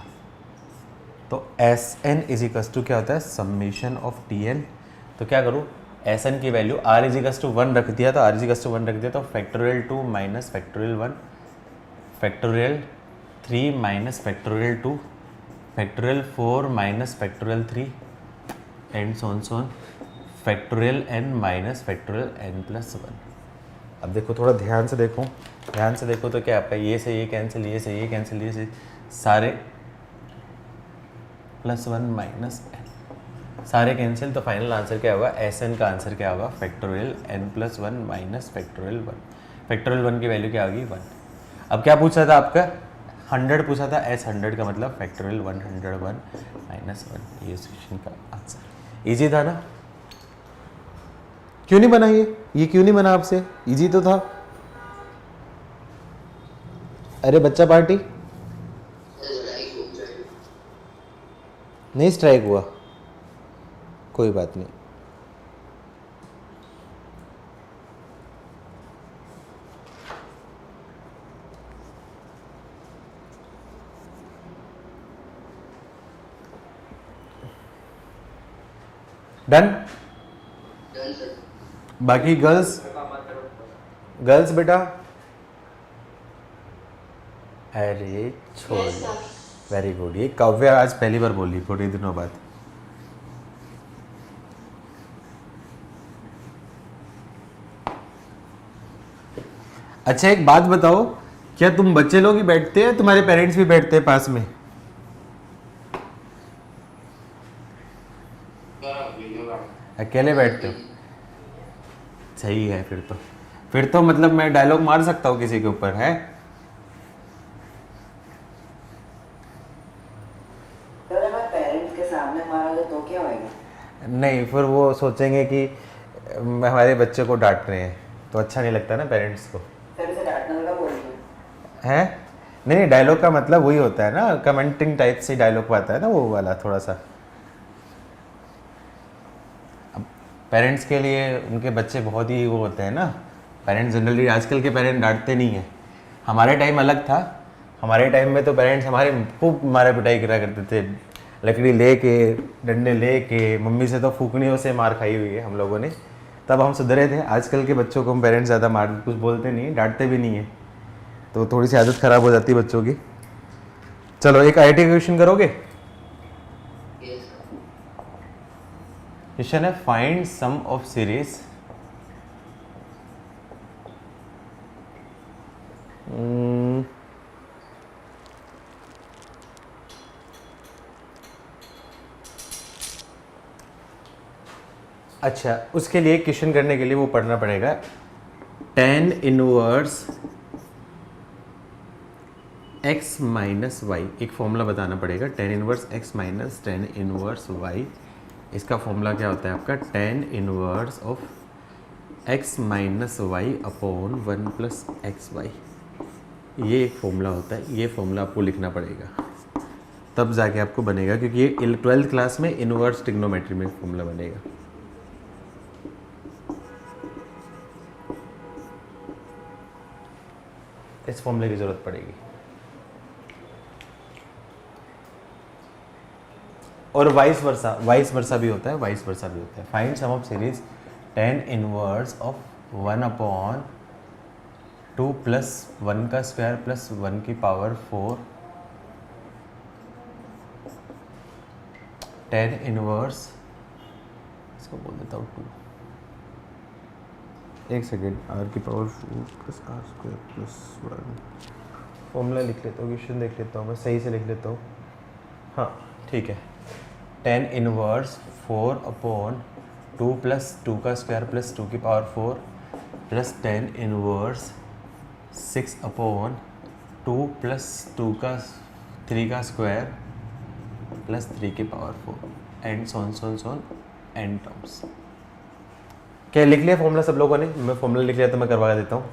[SPEAKER 1] तो s N is equals to क्या होता है, समेशन ऑफ टी एन। तो क्या करूँ, एस एन की value r is equals to 1 रख दिया, तो r इज इक्वल्स टू 1 रख दिया, तो factorial 2 minus factorial 1, factorial 3 minus factorial 2, factorial 4 minus factorial 3 and so on factorial n minus factorial n+1। अब देखो, थोड़ा ध्यान से देखो, ध्यान से देखो, तो क्या आपका ये से ये कैंसिल, ये से ये कैंसिल, ये से सारे +1 माइनस n सारे कैंसिल, तो फाइनल आंसर क्या होगा, एस एन का आंसर क्या होगा, factorial n+1 minus factorial 1। Factorial 1 की वैल्यू क्या होगी, 1। अब क्या पूछा था आपका, 100 पूछा था, एस 100 का मतलब फैक्टोरियल 101 माइनस 1। ये क्वेश्चन का आंसर इजी था ना? क्यों नहीं बना ये क्यों नहीं बना आपसे, इजी तो था। अरे बच्चा पार्टी नहीं स्ट्राइक हुआ, कोई बात नहीं। डन?
[SPEAKER 4] Done sir.
[SPEAKER 1] बाकी गर्ल्स बेटा, अरे छोड़,
[SPEAKER 6] Yes, sir.
[SPEAKER 1] Very good. ये काव्य आज पहली बार बोली थोड़े दिनों बाद। अच्छा एक बात बताओ, क्या तुम बच्चे लोग ही बैठते हैं, तुम्हारे पेरेंट्स भी बैठते हैं पास में? अकेले बैठते हो? सही है, फिर तो मतलब मैं डायलॉग मार सकता हूँ किसी के ऊपर, है?
[SPEAKER 8] सर अगर पेरेंट्स के सामने मारोगे तो क्या होएगा?
[SPEAKER 1] नहीं, फिर वो सोचेंगे कि हमारे बच्चे को डांट रहे हैं, तो अच्छा नहीं लगता ना पेरेंट्स को,
[SPEAKER 8] सर इसे डांटने का बोल दो।
[SPEAKER 1] है? नहीं, डायलॉग का मतलब वही होता है ना, कमेंटिंग टाइप से डायलॉग आता है ना, वो वाला थोड़ा सा। अब पेरेंट्स के लिए उनके बच्चे बहुत ही वो होते हैं ना, पेरेंट्स जनरली, आजकल के पेरेंट्स डांटते नहीं हैं। हमारे टाइम अलग था, हमारे टाइम में तो पेरेंट्स हमारे खूब मारा पिटाई करा करते थे, लकड़ी लेके, डंडे लेके, मम्मी से तो फूकनियों से मार खाई हुई है हम लोगों ने, तब हम सुधरे थे। आजकल के बच्चों को हम पेरेंट्स ज़्यादा मार कुछ बोलते नहीं, डांटते भी नहीं है, तो थोड़ी सी आदत ख़राब हो जाती है बच्चों की। चलो एक IIT का क्वेश्चन करोगे?
[SPEAKER 4] Yes sir.
[SPEAKER 1] क्वेश्चन है फाइंड सम ऑफ सीरीज अच्छा, उसके लिए क्वेश्चन करने के लिए वो पढ़ना पड़ेगा tan inverse x minus y, एक फॉर्मूला बताना पड़ेगा, tan inverse x minus tan inverse y। इसका फॉर्मूला क्या होता है आपका, tan inverse of x minus y upon one plus x y. ये एक फॉर्मूला होता है, ये फॉर्मूला आपको लिखना पड़ेगा, तब जाके आपको बनेगा, क्योंकि ये 12th क्लास में इनवर्स ट्रिग्नोमेट्री में फॉर्मूला बनेगा। इस फॉर्मूले की जरूरत पड़ेगी। और वाइस वर्सा भी होता है, वाइस वर्सा भी होता है। Find sum of series tan inverse of one upon two plus one का स्क्वायर प्लस वन की पावर फोर, टेन इनवर्स, इसको बोल देता हूँ टू, एक सेकेंड, आर की power four plus r square plus one. Formula लिख लेता हूँ, क्वेश्चन देख लेता हूँ, मैं सही से लिख लेता हूँ। हाँ ठीक है, tan inverse four upon two plus two का स्क्वायर प्लस टू की power four plus tan inverse six upon two plus two का थ्री का स्क्वायर प्लस थ्री की power four and so on and terms. क्या लिख लिया फॉर्मूला सब लोगों ने? मैं फॉर्मूला लिख लिया तो मैं करवा देता हूँ।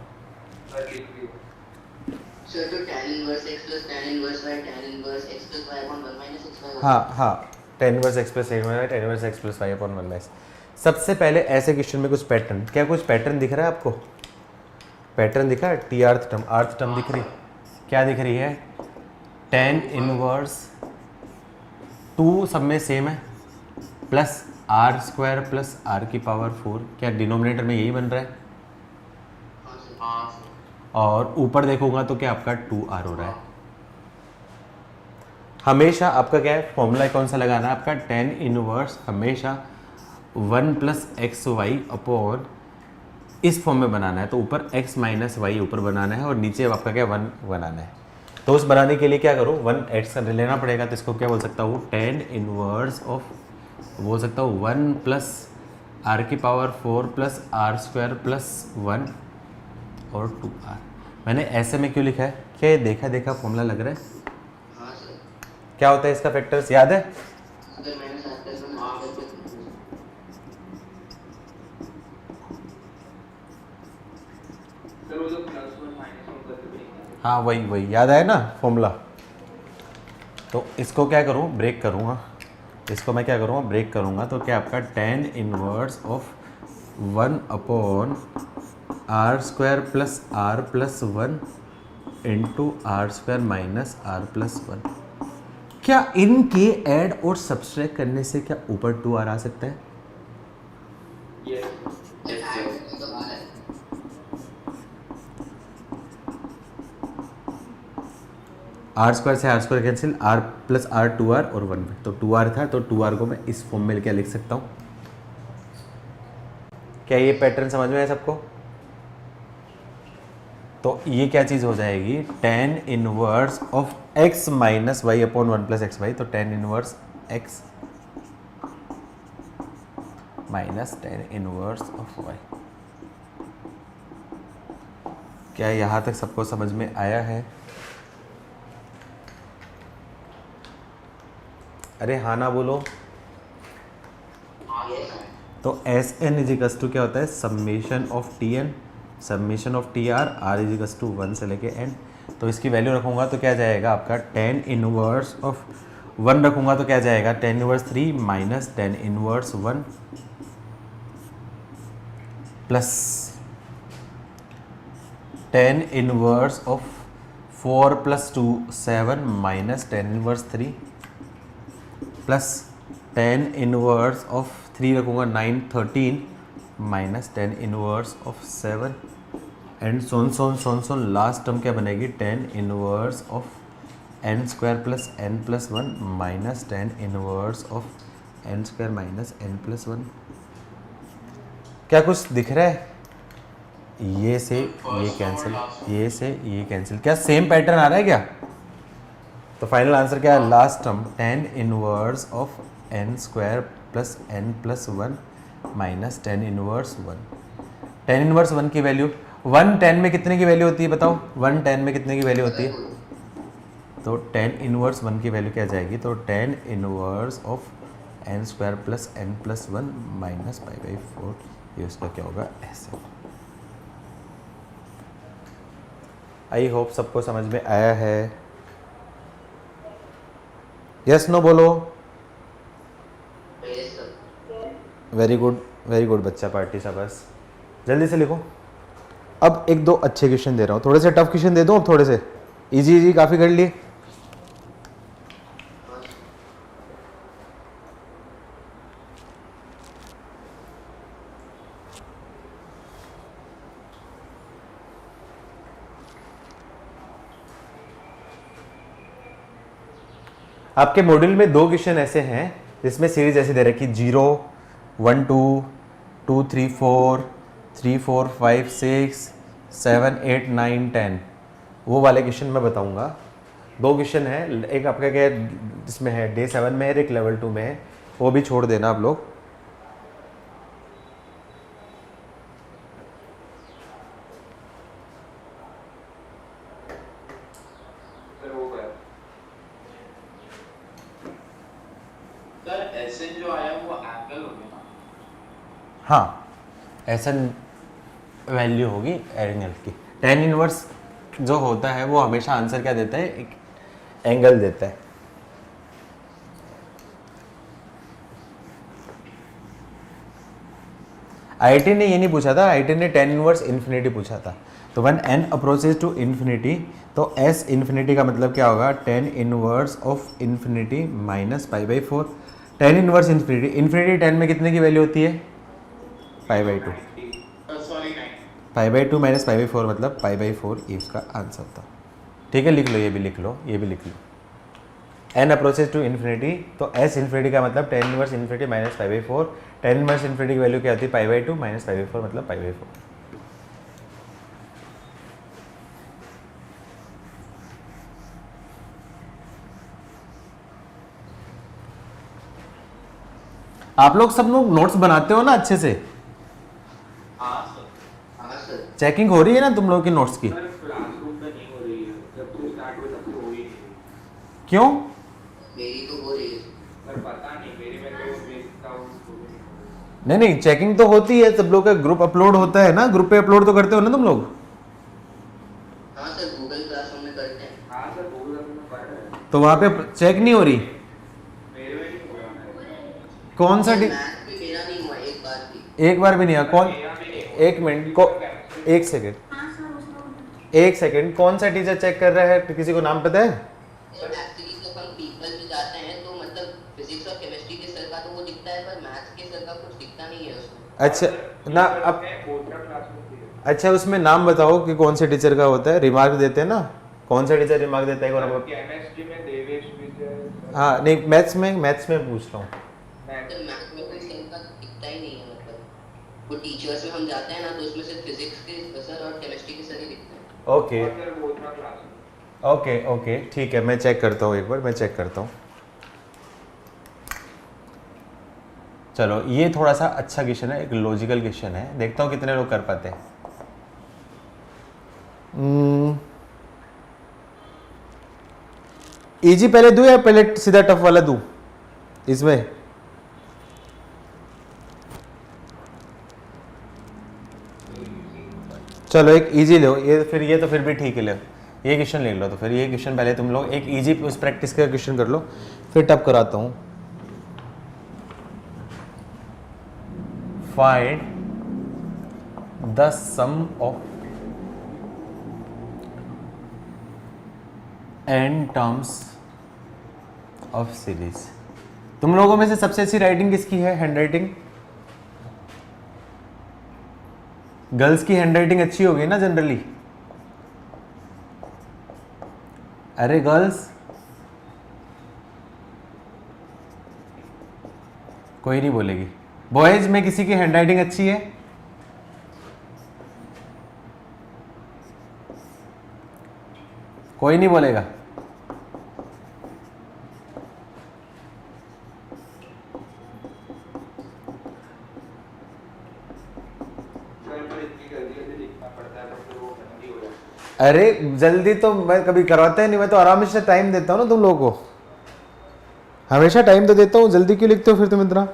[SPEAKER 4] सर तो tan inverse x plus tan inverse y tan inverse x plus y upon 1 minus x y।
[SPEAKER 1] हाँ, tan inverse x plus tan inverse x plus y upon 1 minus. सबसे पहले ऐसे क्वेश्चन में कुछ पैटर्न, क्या कुछ पैटर्न दिख रहा है आपको? पैटर्न दिखा है? टी आर्थ टर्म दिख रही, क्या दिख रही है? tan इनवर्स टू सब में सेम है plus r square plus are की पावर फोर, क्या डिनोमिनेटर में यही बन रहा है?
[SPEAKER 7] हाँ
[SPEAKER 1] और ऊपर देखूंगा तो क्या आपका 2r हो रहा है। हमेशा आपका क्या है फॉर्मूला, कौन सा लगाना है आपका? tan इनवर्स हमेशा 1 प्लस एक्स वाई अपॉन इस फॉर्म में बनाना है, तो ऊपर x माइनस वाई ऊपर बनाना है और नीचे आपका क्या 1 बनाना है। तो उस बनाने के लिए क्या करो, 1 एक्स लेना पड़ेगा, तो इसको क्या बोल सकता हूँ? tan इनवर्स ऑफ, बोल सकता हूँ 1 प्लस आर की power 4 plus r square plus 1 और 2r। मैंने ऐसे में क्यों लिखा है? क्या ये देखा फॉर्मूला लग रहा है?
[SPEAKER 4] हाँ सर।
[SPEAKER 1] क्या होता है इसका फैक्टर्स याद है?
[SPEAKER 4] अगर मैंने साथ प्लस 1 आर प्लस
[SPEAKER 2] सर वो जो प्लस वन माइनस वन करके देंगे।
[SPEAKER 1] हाँ वही याद आया ना फॉर्मूला। तो इसको क्या करूँ, ब्रेक करूँगा, इसको मैं क्या करूँगा, ब्रेक करूँगा, तो क्या आपका tan inverse of 1 upon r square plus r plus 1 into r square minus r plus 1। क्या इनके ऐड और सब्सट्रैक्ट करने से क्या ऊपर 2r आ सकता है? आर स्क्वायर से r square cancel, r plus r 2r और 1 में, तो 2r था, तो 2r को मैं इस फॉर्म में क्या लिख सकता हूँ? क्या ये पैटर्न समझ में आया सबको? तो ये क्या चीज़ हो जाएगी? tan inverse of x minus y upon 1 plus x y, तो tan inverse x minus tan inverse of y। क्या यहाँ तक सबको समझ में आया है? अरे हाँ ना बोलो। तो एस एन इजिकल्स टू क्या होता है? Summation of T n, summation of T R, r equals to 1 से लेके एन। तो इसकी वैल्यू रखूंगा तो क्या जाएगा आपका? tan इनवर्स ऑफ 1 रखूंगा तो क्या जाएगा? tan inverse 3 minus tan inverse 1 plus tan inverse of 4 plus 2 7 minus tan inverse 3 plus tan inverse of 3 रखूँगा 9 13 minus tan inverse of 7 and so on last term क्या बनेगी? tan inverse of n square plus n plus 1 minus tan inverse of n square minus n plus 1। क्या कुछ दिख रहा है? ये से ये कैंसिल, ये से ये कैंसिल, क्या सेम पैटर्न आ रहा है क्या? तो फाइनल आंसर क्या है? Last term tan inverse of n square plus n plus 1 minus tan inverse 1। tan inverse 1 की वैल्यू 110 में कितने की वैल्यू होती है बताओ? 110 में कितने की वैल्यू होती है? तो 10 इनवर्स 1 की वैल्यू क्या जाएगी? तो 10 inverse of n square plus n plus 1 minus pi by 4, ये उसका क्या होगा? ऐसे। आई होप सबको समझ में आया है। यस नो बोलो।
[SPEAKER 4] Yes, sir.
[SPEAKER 1] वेरी गुड बच्चा पार्टी सा। बस जल्दी से लिखो। अब एक दो अच्छे क्वेश्चन दे रहा हूँ, थोड़े से टफ क्वेश्चन दे दो। अब थोड़े से इजी काफ़ी कर लिए। आपके मॉड्यूल में 2 क्वेश्चन ऐसे हैं जिसमें सीरीज ऐसी दे रखी 0, 1, 2, 2, 3, 4, 3, 4, 5, 6, 7, 8, 9, 10, वो वाले क्वेश्चन मैं बताऊंगा। 2 क्वेश्चन है, एक आपका क्या इसमें है डे 7 में है, एक लेवल 2 में है, वो भी छोड़ देना आप लोग।
[SPEAKER 2] सर हो गया।
[SPEAKER 7] सर एसएन जो आया वो एंगल हो गया ना?
[SPEAKER 1] हाँ, ऐसा वैल्यू होगी एंगल की। tan इनवर्स जो होता है वो हमेशा आंसर क्या देता है? एक एंगल देता है। आईटी ने ये नहीं पूछा था, आईटी ने tan इनवर्स इन्फिनिटी पूछा था। तो when n approaches to infinity, तो s इन्फिनिटी का मतलब क्या होगा? tan inverse of infinity minus pi by 4। tan inverse infinity, infinity 10 में कितने की वैल्यू होती है? Pi by 2।
[SPEAKER 7] Sorry 9।
[SPEAKER 1] Pi by 2 minus pi by 4 मतलब पाई बाई 4, ये उसका आंसर था। ठीक है, लिख लो, ये भी लिख लो, ये भी लिख लो। n अप्रोचेज टू इन्फिनिटी, तो s इन्फिनिटी का मतलब tan inverse infinity minus pi by 4। tan inverse infinity की वैल्यू क्या होती है? Pi by 2 minus pi by 4 मतलब पाई बाई 4। आप लोग सब लोग नोट्स बनाते हो ना अच्छे से?
[SPEAKER 7] हाँ सर।
[SPEAKER 4] हाँ सर।
[SPEAKER 1] चेकिंग हो रही है ना तुम लोग की नोट्स की?
[SPEAKER 2] सर क्लासरूम में नहीं हो रही है, जब से स्टार्ट हुई तब से हो ही नहीं।
[SPEAKER 1] क्यों?
[SPEAKER 4] मेरी तो हो रही है।
[SPEAKER 2] सर पता नहीं, मेरे में तो देखता हूँ तो भी नहीं हो रही।
[SPEAKER 1] नहीं नहीं, चेकिंग तो होती है, सब लोग का ग्रुप अपलोड होता है ना, ग्रुप पे अपलोड तो करते हो ना तुम लोग?
[SPEAKER 4] हाँ सर, गूगल क्लासरूम में करते हैं।
[SPEAKER 2] हाँ सर बोल रहा हूँ, पढ़ रहे हैं।
[SPEAKER 1] तो वहाँ पे चेक नहीं हो रही?
[SPEAKER 2] मेरे में नहीं हो रहा है।
[SPEAKER 1] कौन सा
[SPEAKER 4] मैथ में मेरा नहीं हुआ एक बार भी।
[SPEAKER 1] एक बार भी नहीं हुआ? कौन?
[SPEAKER 2] मेरा भी नहीं हुआ।
[SPEAKER 1] एक मिनट को, एक सेकेंड, एक सेकेंड, कौन सा टीचर चेक कर रहा है? किसी को नाम पता है?
[SPEAKER 4] एक्चुअली जब हम पीपल में जाते हैं तो मतलब फिजिक्स और केमिस्ट्री के सर का तो वो दिखता है, पर मैथ्स के सर का कुछ दिखता नहीं है उसमें।
[SPEAKER 1] अच्छा ना, अब
[SPEAKER 2] बोथरा क्लासरूम थी।
[SPEAKER 1] अच्छा उसमें नाम बताओ कि कौन से टीचर का होता है। रिमार्क देते हैं ना, कौन सा टीचर रिमार्क देता है? और
[SPEAKER 2] केमिस्ट्री में देवेश विजय।
[SPEAKER 1] हाँ नहीं, मैथ्स में पूछ रहा हूँ।
[SPEAKER 4] तो मैथ्स में कोई सर का दिखता ही नहीं है, मतलब वो टीचर्स में हम जाते हैं ना तो उसमें सिर्फ फिजिक्स के सर और केमिस्ट्री के सर ही दिखते हैं।
[SPEAKER 1] Okay
[SPEAKER 2] sir Bothra classroom.
[SPEAKER 1] Okay okay ठीक है, मैं चेक करता हूँ, एक बार मैं चेक करता हूँ। चलो ये थोड़ा सा अच्छा क्वेश्चन है, एक लॉजिकल क्वेश्चन है, देखता हूँ कितने लोग कर पाते हैं। इजी पहले दूं या पहले सीधा टफ वाला दूं इसमें? चलो एक इजी लो, ये तो फिर भी ठीक है, लो ये क्वेश्चन ले लो। तो फिर ये क्वेश्चन पहले तुम लोग एक इजी उस प्रैक्टिस का क्वेश्चन कर लो, फिर टफ कराता हूँ। Find the sum of n terms of series. तुम लोगों में से सबसे अच्छी राइटिंग किसकी है? हैंडराइटिंग गर्ल्स की हैंडराइटिंग अच्छी होगी ना जनरली। अरे गर्ल्स, कोई नहीं बोलेगी। बॉयज में किसी की हैंडराइटिंग अच्छी है? कोई नहीं बोलेगा।
[SPEAKER 2] सर पर इतनी जल्दी जल्दी लिखना पड़ता है तो फिर वो गंदी हो जाती है।
[SPEAKER 1] अरे जल्दी तो मैं कभी करवाता ही नहीं, मैं तो आराम से टाइम देता हूँ ना तुम लोगों को, हमेशा टाइम तो देता हूँ, जल्दी क्यों लिखते हो फिर तुम इतना?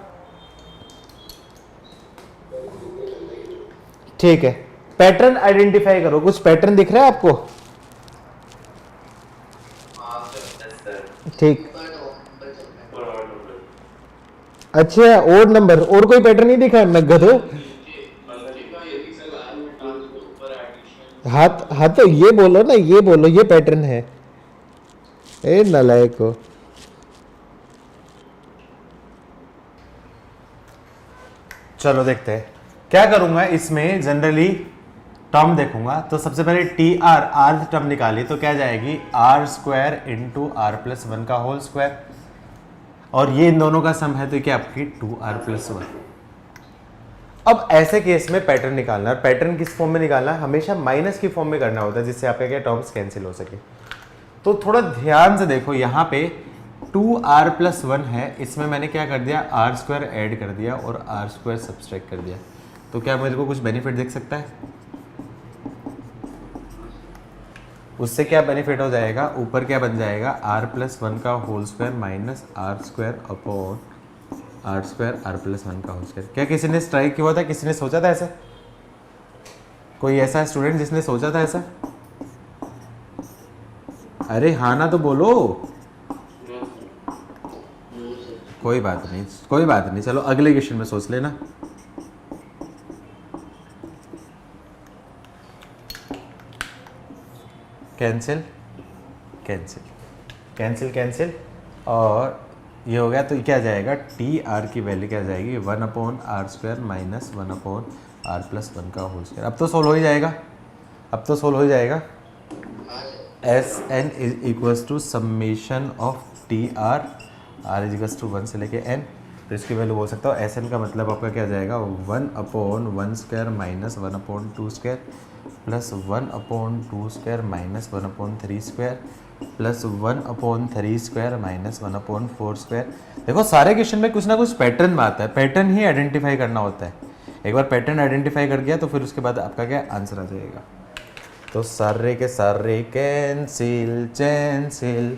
[SPEAKER 1] ठीक है, पैटर्न आइडेंटिफाई करो, कुछ पैटर्न दिख रहा है आपको?
[SPEAKER 7] हाँ सर।
[SPEAKER 1] ठीक,
[SPEAKER 4] पर चल रहा है।
[SPEAKER 5] और ऑड नंबर
[SPEAKER 1] अच्छा ओड नंबर, और कोई पैटर्न नहीं दिखा? मैं गधो। हाँ तो ये बोलो ना, ये बोलो ये पैटर्न है, ए नालायक को। चलो देखते हैं क्या करूंगा इसमें। जनरली टर्म देखूंगा तो सबसे पहले टी आर, आर टर्म निकाली तो क्या जाएगी, r square into r plus one का होल स्क्वायर, और ये इन दोनों का सम है तो क्या आपकी 2r+1। अब ऐसे केस में पैटर्न निकालना है, पैटर्न किस फॉर्म में निकालना है, हमेशा माइनस की फॉर्म में करना होता है जिससे आपके क्या टर्म्स कैंसिल हो सके। तो थोड़ा ध्यान से देखो, यहाँ पे 2r+1 है, इसमें मैंने क्या कर दिया, r² ऐड कर दिया और r² सब्सट्रैक्ट कर दिया, तो क्या मेरे को कुछ बेनिफिट दिख सकता है? उससे क्या बेनिफिट हो जाएगा, ऊपर क्या बन जाएगा, r+1 का whole square minus r² upon r² r+1 का होल स्क्वायर। क्या किसी ने स्ट्राइक किया था, किसी ने सोचा था ऐसा? कोई ऐसा स्टूडेंट जिसने सोचा था ऐसा? अरे हाँ ना तो बोलो। कोई बात नहीं, कोई बात नहीं, चलो अगले क्वेश्चन में सोच लेना। कैंसिल कैंसिल कैंसिल कैंसिल, और ये हो गया तो क्या जाएगा, टी आर की वैल्यू क्या जाएगी, 1/r² माइनस 1/r+1 का होल स्क्वायर। अब तो सोल्व हो ही जाएगा, अब तो सोल्व हो ही जाएगा। S N is equals to summation of T R, are is equals to 1 से लेके n, तो इसकी वैल्यू बोल सकता हूँ एस एन का मतलब आपका क्या जाएगा, 1/1² minus 1/2² plus 1/2² minus 1/3² plus 1/3² minus 1/4²। देखो सारे क्वेश्चन में कुछ ना कुछ पैटर्न आता है, पैटर्न ही आइडेंटिफाई करना होता है। एक बार पैटर्न आइडेंटिफाई कर गया तो फिर उसके बाद आपका क्या आंसर आ जाएगा। तो सारे के सारे कैंसिल कैंसिल,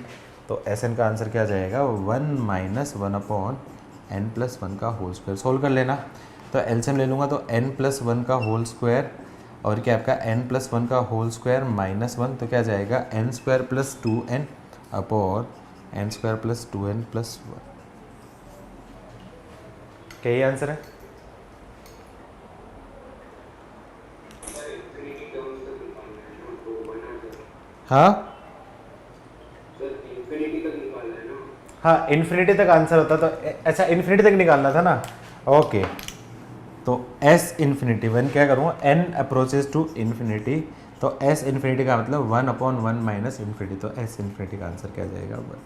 [SPEAKER 1] तो एस एन का आंसर क्या आ जाएगा, 1 माइनस 1/n+1 का होल स्क्वायर। सोल्व कर लेना, तो एलसीएम ले लूँगा तो n+1 का होल स्क्वायर और क्या आपका n+1 का होल स्क्वायर माइनस 1, तो क्या जाएगा n² + 2n upon n² + 2n + 1। क्या ये आंसर है? हाँ हाँ, इन्फिनिटी तक आंसर होता तो अच्छा इन्फिनिटी तक निकालना था ना। ओके, तो s इन्फिनिटी 1 क्या करूँगा, n अप्रोचेज टू इन्फिनिटी, तो s इन्फिनिटी का मतलब 1/1 माइनस इन्फिनिटी, तो s इन्फिनिटी का आंसर क्या जाएगा, 1।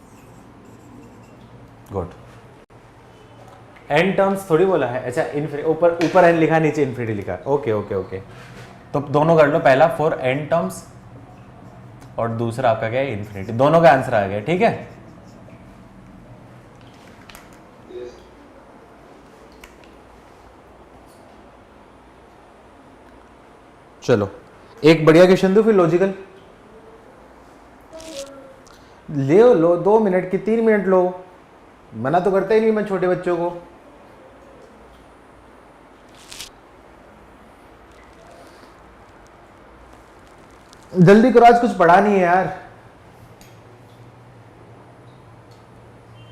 [SPEAKER 1] गुड, n टर्म्स थोड़ी बोला है, अच्छा इन्फिनिटी ऊपर n लिखा नीचे इन्फिनिटी लिखा, ओके ओके ओके। तो दोनों कर लो, पहला फॉर n टर्म्स और दूसरा आपका क्या है, इन्फिनिटी, दोनों का आंसर आ गया, ठीक है। चलो एक बढ़िया क्वेश्चन दो फिर लॉजिकल, ले लो 2 मिनट की 3 मिनट लो, मना तो करता ही नहीं मैं छोटे बच्चों को। जल्दी करो, आज कुछ पढ़ा नहीं है यार।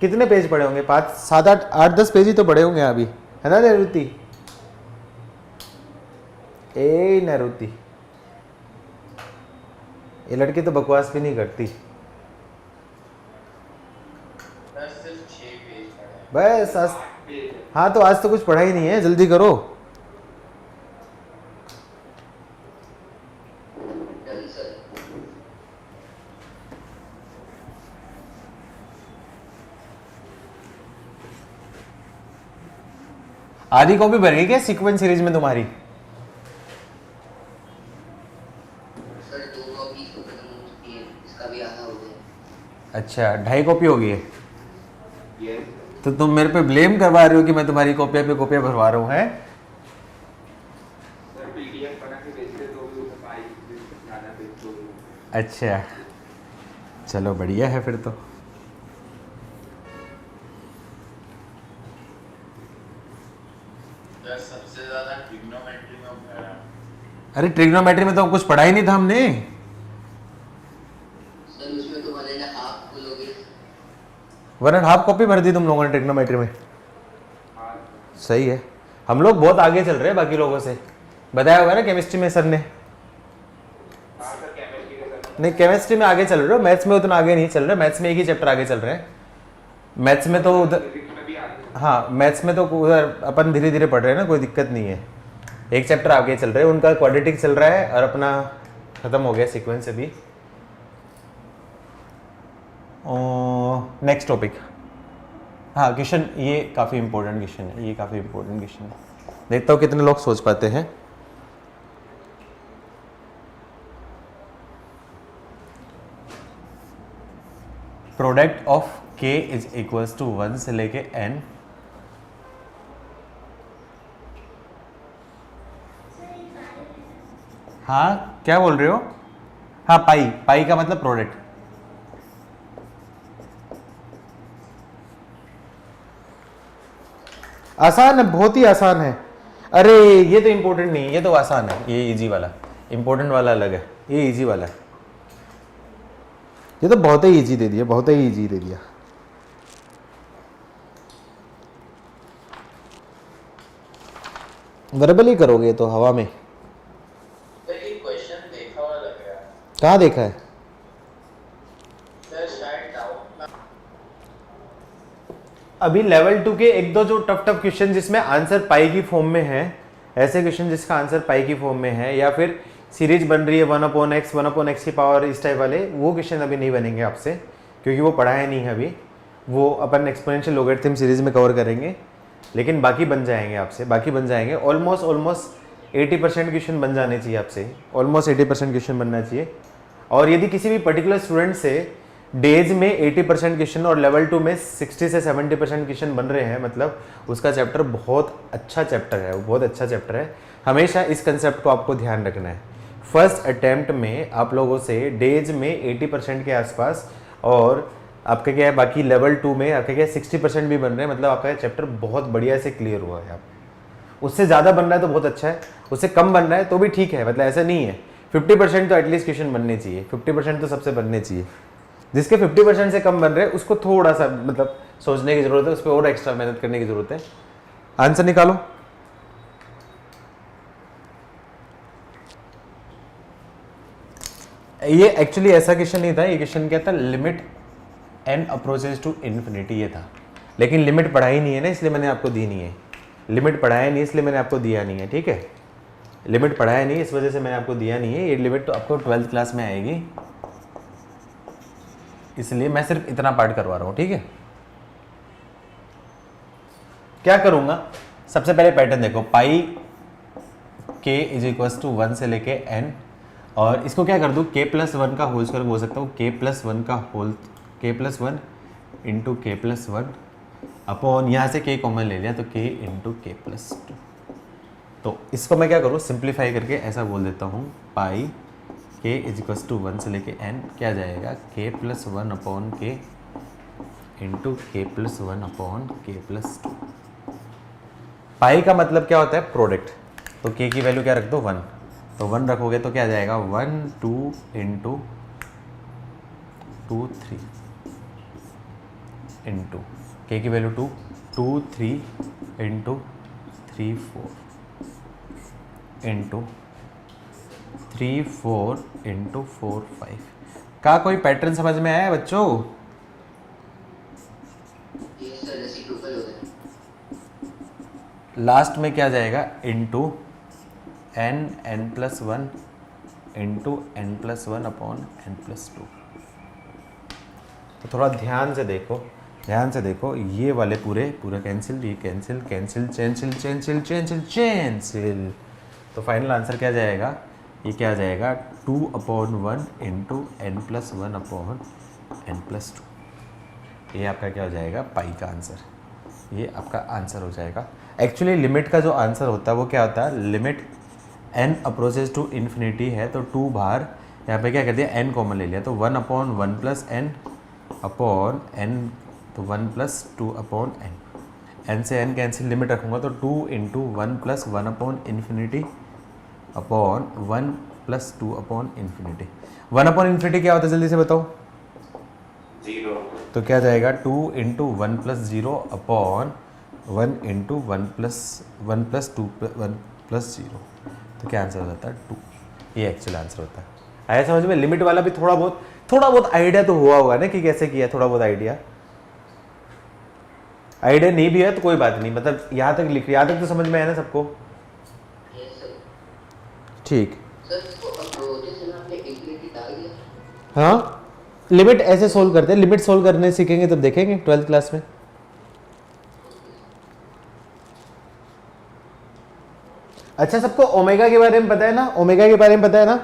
[SPEAKER 1] कितने पेज पढ़े होंगे, 5 7 8 8 10 पेज ही तो पढ़े होंगे अभी, है ना नैरुति? ए नैरुति, ये लड़की तो बकवास भी नहीं करती। बस आज, हाँ तो आज तो कुछ पढ़ा ही नहीं है, जल्दी करो। आधी कॉपी भर गई क्या सीक्वेंस सीरीज में तुम्हारी?
[SPEAKER 4] सर 2 कॉपी तो खत्म हो चुकी है, इसका भी आधा हो गया।
[SPEAKER 1] अच्छा 2.5 कॉपी हो गई है,
[SPEAKER 2] यस
[SPEAKER 1] तो तुम मेरे पे ब्लेम करवा रहे हो कि मैं तुम्हारी कॉपियां पे कॉपियां भरवा रहा हूँ, है?
[SPEAKER 2] सर, पीडीएफ बना के भेज
[SPEAKER 1] अच्छा चलो बढ़िया है फिर तो।
[SPEAKER 7] सबसे ज्यादा ट्रिग्नोमेट्री में भरा।
[SPEAKER 1] अरे ट्रिग्नोमेट्री में तो कुछ पढ़ा ही नहीं था हमने।
[SPEAKER 4] सर उसमें तो 1.5 बोलोगे।
[SPEAKER 1] 1.5 कॉपी भर दी तुम लोगों ने ट्रिग्नोमेट्री में। सही है, हम लोग बहुत आगे चल रहे हैं बाकी लोगों से। बताया होगा ना केमिस्ट्री में सर ने।
[SPEAKER 2] हाँ सर केमिस्ट्री के सर।
[SPEAKER 1] नहीं केमिस्ट्री में आगे चल रहे हो, मैथ्स में उतना आगे नहीं चल रहे। मैथ्स में एक ही चैप्टर आगे चल रहे हैं। मैथ्स में तो उधर,
[SPEAKER 2] फिजिक्स में भी आगे।
[SPEAKER 1] हाँ मैथ्स में तो उधर अपन धीरे धीरे पढ़ रहे हैं ना, कोई दिक्कत नहीं है। एक चैप्टर आगे चल रहे हैं, उनका क्वाड्रेटिक चल रहा है और अपना खत्म हो गया सीक्वेंस अभी। नेक्स्ट टॉपिक, हाँ क्वेश्चन, ये काफ़ी इंपॉर्टेंट क्वेश्चन है, ये काफ़ी इंपॉर्टेंट क्वेश्चन है। देखता हूँ कितने लोग सोच पाते हैं। Product of k is equals to 1 से लेके n। हाँ क्या बोल रहे हो? हाँ पाई, पाई का मतलब प्रोडक्ट। आसान है, बहुत ही आसान है। अरे ये तो इंपॉर्टेंट नहीं है, ये तो आसान है, ये इजी वाला। इंपॉर्टेंट वाला अलग है, ये इजी वाला है। ये तो बहुत ही इजी दे दिया, बहुत ही इजी दे दिया। वर्बली करोगे तो हवा में।
[SPEAKER 7] तो ये क्वेश्चन देखा हुआ लग रहा है।
[SPEAKER 1] कहाँ देखा है?
[SPEAKER 7] सर शायद डाउट
[SPEAKER 1] अभी लेवल 2 के एक दो जो टफ टफ क्वेश्चन जिसमें आंसर पाई की फॉर्म में है, ऐसे क्वेश्चन जिसका आंसर पाई की फॉर्म में है, या फिर सीरीज बन रही है 1/x की पावर, इस टाइप वाले, वो क्वेश्चन अभी नहीं बनेंगे आपसे, क्योंकि वो पढ़ाया नहीं है अभी। वो अपन एक्सपोनेंशियल लॉगरिथम सीरीज में कवर करेंगे, लेकिन बाकी बन जाएंगे आपसे, बाकी बन जाएंगे। ऑलमोस्ट 80% क्वेश्चन बन जाने चाहिए आपसे, ऑलमोस्ट 80% क्वेश्चन बनना चाहिए। और यदि किसी भी पर्टिकुलर स्टूडेंट से डेज में 80% क्वेश्चन और लेवल 2 में 60 से 70% क्वेश्चन बन रहे हैं, मतलब उसका चैप्टर बहुत अच्छा चैप्टर है, वो बहुत अच्छा चैप्टर है। हमेशा इस कंसेप्ट को आपको ध्यान रखना है। फर्स्ट अटेम्प्ट में आप लोगों से डेज में 80% के आसपास, और आपका क्या है बाकी लेवल 2 में आपका क्या 60% भी बन रहे हैं, मतलब आपका चैप्टर बहुत बढ़िया से क्लियर हुआ है। आप उससे ज़्यादा बन रहा है तो बहुत अच्छा है, उससे कम बन रहा है तो भी ठीक है, मतलब ऐसा नहीं है। 50% तो एटलीस्ट क्वेश्चन बनने चाहिए, 50% तो सबसे बनने चाहिए। जिसके 50% से कम बन रहे हैं उसको थोड़ा सा मतलब सोचने की ज़रूरत है, उस पर और एक्स्ट्रा मेहनत करने की ज़रूरत है। आंसर निकालो। ये एक्चुअली ऐसा क्वेश्चन नहीं था, ये क्वेश्चन क्या था, limit n approaches to infinity, ये था। लेकिन लिमिट पढ़ाई नहीं है ना, इसलिए मैंने आपको दी नहीं है। लिमिट पढ़ाया नहीं इसलिए मैंने आपको दिया नहीं है, ठीक है। लिमिट पढ़ाया नहीं इस वजह से मैंने आपको दिया नहीं है। ये लिमिट तो आपको 12th क्लास में आएगी, इसलिए मैं सिर्फ इतना पार्ट करवा रहा हूँ, ठीक है। क्या करूँगा, सबसे पहले पैटर्न देखो, पाई k इज इक्वल्स टू 1 से लेके n, और इसको क्या कर दूँ, k+1 का होल स्क्वायर बोल सकता हूँ, k+1 का whole, k+1 into k+1 upon, यहाँ से k कॉमन ले लिया तो k इंटू k+2। तो इसको मैं क्या करूँ, सिंप्लीफाई करके ऐसा बोल देता हूँ, पाई k इज इक्वल्स टू 1 से लेके n, क्या जाएगा, k+1 upon k into k+1 upon k+2। पाई का मतलब क्या होता है, प्रोडक्ट। तो k की वैल्यू क्या रख दो, 1, तो 1 रखोगे तो क्या जाएगा, 1 2 इंटू 2 3 इंटू k की वैल्यू 2 2 3 इंटू 3 4 इंटू 3 4 इंटू 4 5। का कोई पैटर्न समझ में आया बच्चों?
[SPEAKER 4] ये सर रेसिप्रोकल हो गया।
[SPEAKER 1] लास्ट में क्या जाएगा, into n+1 into n+1 upon n+2। तो थोड़ा ध्यान से देखो, ध्यान से देखो, ये वाले पूरे कैंसिल, ये cancel cancel cancel cancel cancel cancel. तो फाइनल आंसर क्या जाएगा, ये क्या जाएगा, 2/1 इंटू n+1 अपॉन n+2। ये आपका क्या हो जाएगा, पाई का आंसर, ये आपका आंसर हो जाएगा। एक्चुअली लिमिट का जो आंसर होता है वो क्या होता है, limit n approaches to infinity है तो 2 बार यहाँ पे क्या कर दिया, n कॉमन ले लिया, तो 1/1 प्लस n अपॉन n, तो 1 प्लस 2 अपॉन n से n कैंसिल, लिमिट रखूँगा तो 2 into 1 plus 1 upon infinity upon 1 plus 2 upon infinity. 1 upon infinity क्या होता है जल्दी से बताओ?
[SPEAKER 5] 0।
[SPEAKER 1] तो क्या जाएगा 2 into 1 plus 0 upon 1 into 1 plus 2 1 plus 0। तो क्या आंसर हो जाता है 2। ये एक्चुअल आंसर होता है। आया समझ में? लिमिट वाला भी थोड़ा बहुत आइडिया तो हुआ होगा ना कि कैसे किया, थोड़ा बहुत आइडिया नहीं भी है तो कोई बात नहीं, मतलब यहाँ तक लिख, यहाँ तक तो समझ में आया ना सबको?
[SPEAKER 4] Yes sir.
[SPEAKER 1] ठीक।
[SPEAKER 4] सर इसको अप्रोचेस में आपने इंफिनिटी डाल दिया?
[SPEAKER 1] हाँ, लिमिट ऐसे सोल्व करते हैं, लिमिट सोल्व करने सीखेंगे तब देखेंगे 12th क्लास में। अच्छा, सबको ओमेगा के बारे में पता है ना? ओमेगा के बारे में पता है ना?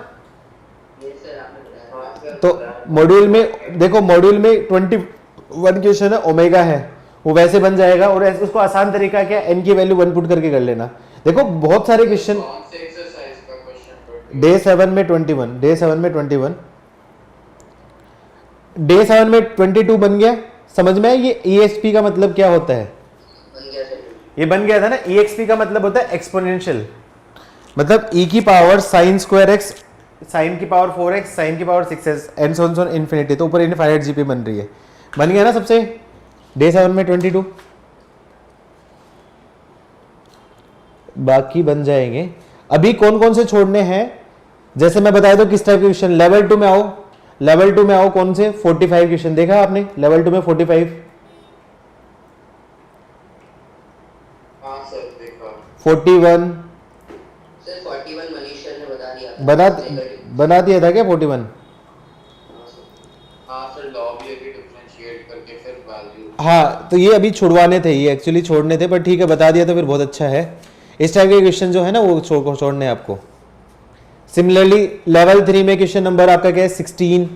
[SPEAKER 4] यस सर, आपने बताया।
[SPEAKER 7] हाँ सर।
[SPEAKER 1] तो मॉड्यूल में देखो, मॉड्यूल में 21 क्वेश्चन है, ओमेगा है, वो वैसे बन जाएगा। और उसको आसान तरीका क्या, n की वैल्यू 1 पुट करके कर लेना। देखो बहुत सारे क्वेश्चन
[SPEAKER 7] कौन से एक्सरसाइज का क्वेश्चन?
[SPEAKER 1] डे 7 में 21, डे 7 में 21, डे 7 में 22 बन गया। समझ में? ये EXP का मतलब क्या होता है?
[SPEAKER 4] बन गया सर।
[SPEAKER 1] ये बन गया था ना। EXP का मतलब होता है एक्सपोनेंशियल, मतलब e की power sin square x, sin की पावर 4x, sin की power 6x and so on infinity. तो ऊपर इनफाइनाइट जीपी बन रही है। बन गया ना सबसे? डे 7 में 22, बाकी बन जाएंगे। अभी कौन कौन से छोड़ने हैं जैसे मैं बताया दो किस टाइप के क्वेश्चन। लेवल 2 में आओ, लेवल 2 में आओ। कौन से? 45 क्वेश्चन देखा आपने लेवल 2 में 45?
[SPEAKER 7] हाँ सर देखा।
[SPEAKER 1] 41
[SPEAKER 4] सर 41 मनीष सर ने बता दिया था।
[SPEAKER 1] बना दिया था क्या 41?
[SPEAKER 7] हाँ सर, लॉग लेके डिफरेंशिएट करके फिर वैल्यू।
[SPEAKER 1] हाँ, तो ये अभी छुड़वाने थे, ये एक्चुअली छोड़ने थे, पर ठीक है बता दिया तो फिर बहुत अच्छा है। इस टाइप के क्वेश्चन जो है ना वो छोड़ने हैं आपको। सिमिलरली लेवल 3 में क्वेश्चन नंबर आपका क्या है 16,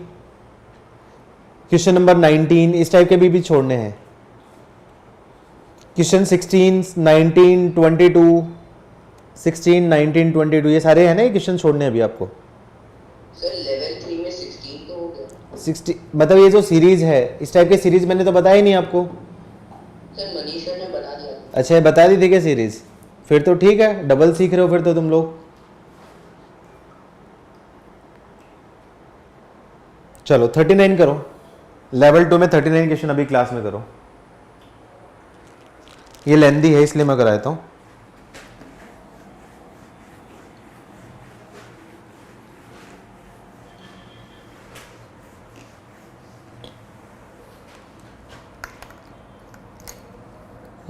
[SPEAKER 1] क्वेश्चन नंबर 19, इस टाइप के भी छोड़ने हैं। क्वेश्चन 16, 19, 22, 16, 19, 22 ये सारे है ना, ये क्वेश्चन छोड़ने हैं अभी आपको।
[SPEAKER 4] सर लेवल 3 में 16 तो हो गया।
[SPEAKER 1] 60 मतलब ये जो सीरीज है, इस टाइप के सीरीज मैंने तो बताया ही नहीं आपको।
[SPEAKER 4] सर मनीष सर ने बता दिया।
[SPEAKER 1] अच्छा, ये बता दी थी क्या सीरीज? फिर तो ठीक है, डबल सीख रहे हो फिर तो तुम लोग। चलो 39 करो, लेवल 2 में 39 क्वेश्चन अभी क्लास में करो। ये लेंदी है इसलिए मैं कराता हूँ।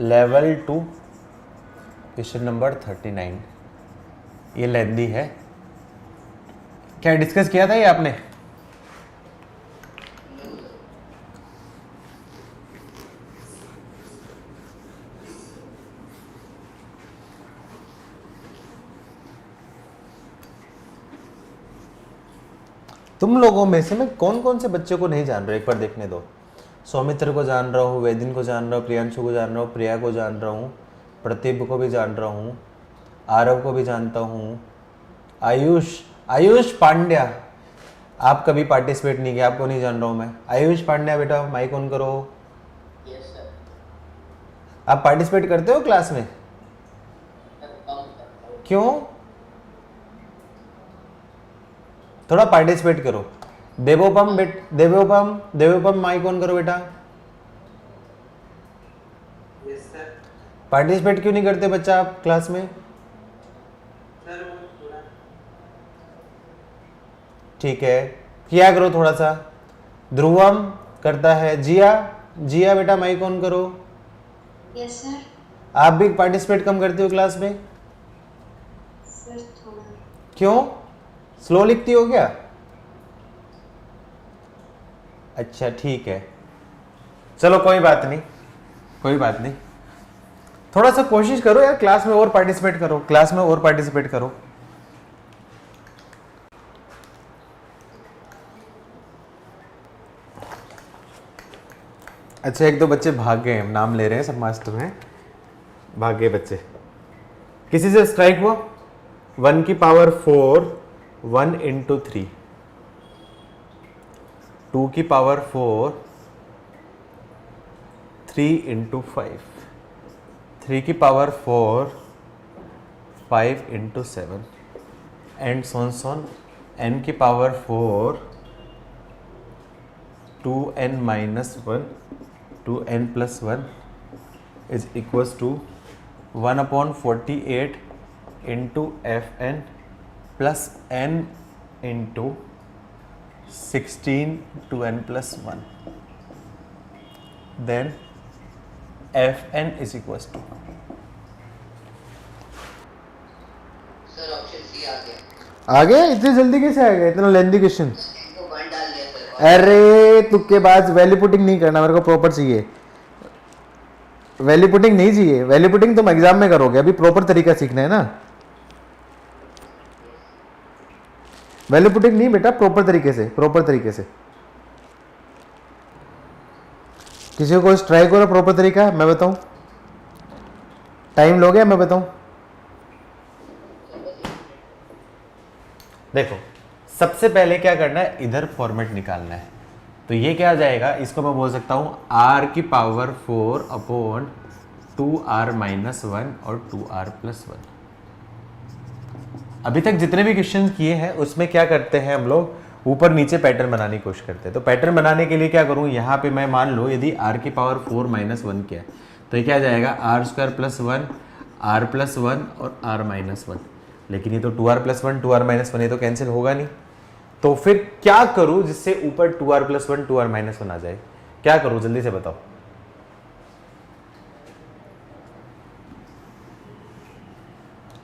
[SPEAKER 1] लेवल 2 क्वेश्चन नंबर 39, ये लेंदी है। क्या डिस्कस किया था ये आपने? तुम लोगों में से मैं कौन कौन से बच्चे को नहीं जान रहा, एक बार देखने दो। सौमित्र को जान रहा हूँ, वेदिन को जान रहा हूँ, प्रियांशु को जान रहा हूँ, प्रिया को जान रहा हूँ, प्रतिभ को भी जान रहा हूँ, आरव को भी जानता हूँ, आयुष पांड्या, आप कभी पार्टिसिपेट नहीं किया, आपको नहीं जान रहा हूँ मैं। आयुष पांड्या बेटा माइक ऑन करो।
[SPEAKER 4] Yes sir.
[SPEAKER 1] आप पार्टिसिपेट करते हो क्लास में? क्यों? थोड़ा पार्टिसिपेट करो। देवोपम माइक ऑन करो बेटा।
[SPEAKER 3] Yes sir.
[SPEAKER 1] पार्टिसिपेट क्यों नहीं करते बच्चा आप क्लास में?
[SPEAKER 3] सर वो थोड़ा
[SPEAKER 1] ठीक है, किया करो थोड़ा सा। ध्रुवम करता है। जिया बेटा माइक ऑन करो।
[SPEAKER 6] Yes sir.
[SPEAKER 1] आप भी पार्टिसिपेट कम करते हो क्लास में?
[SPEAKER 6] सर थोड़ा।
[SPEAKER 1] क्यों? स्लो लिखती हो क्या? अच्छा ठीक है, चलो कोई बात नहीं, कोई बात नहीं। थोड़ा सा कोशिश करो यार, क्लास में और पार्टिसिपेट करो, क्लास में और पार्टिसिपेट करो। अच्छा, एक दो बच्चे भाग गए, हम नाम ले रहे हैं सब मास्टर में, भाग गए बच्चे। किसी से स्ट्राइक हुआ? 1 की पावर 4, 1 इंटू 3, 2 की पावर 4 3 इंटू 5, 3 की power 4 5 into 7 and so on n की power 4 2n minus 1 2n plus 1 is equals to 1/48 into fn plus n into 16 2n plus 1 then fn is equals to
[SPEAKER 4] sir option C आ गया।
[SPEAKER 1] आ गया? इतनी जल्दी कैसे आ गया? इतना लेंदी क्वेश्चन।
[SPEAKER 4] तो 1 डाल दिया सर।
[SPEAKER 1] अरे तुक्केबाज, वैल्यू पुटिंग नहीं करना, मेरे को प्रॉपर चाहिए। वैल्यू पुटिंग नहीं चाहिए, वैल्यू पुटिंग तुम एग्जाम में करोगे, अभी प्रॉपर तरीका सीखना है ना। वैल्यू पुटिंग नहीं बेटा, प्रॉपर तरीके से, प्रॉपर तरीके से। किसी को ट्राई करो प्रॉपर तरीका, मैं बताऊं। टाइम लोगे मैं बताऊं? देखो सबसे पहले क्या करना है, इधर फॉर्मेट निकालना है। तो ये क्या आ जाएगा, इसको मैं बोल सकता हूं r की पावर 4 अपॉन 2r माइनस 1 और 2r प्लस 1। अभी तक जितने भी क्वेश्चन किए हैं उसमें क्या करते हैं हम लोग, ऊपर नीचे पैटर्न बनाने की कोशिश करते हैं। तो पैटर्न बनाने के लिए क्या करूं, यहाँ पे मैं मान लो यदि r की पावर 4 माइनस 1 किया तो ये क्या आ जाएगा, r square plus 1 r plus 1 और r माइनस 1। लेकिन ये तो 2r प्लस 1 2r माइनस 1 ये तो कैंसिल होगा नहीं। तो फिर क्या करूं जिससे ऊपर 2r प्लस 1 2r माइनस 1 आ जाए? क्या करूं जल्दी से बताओ।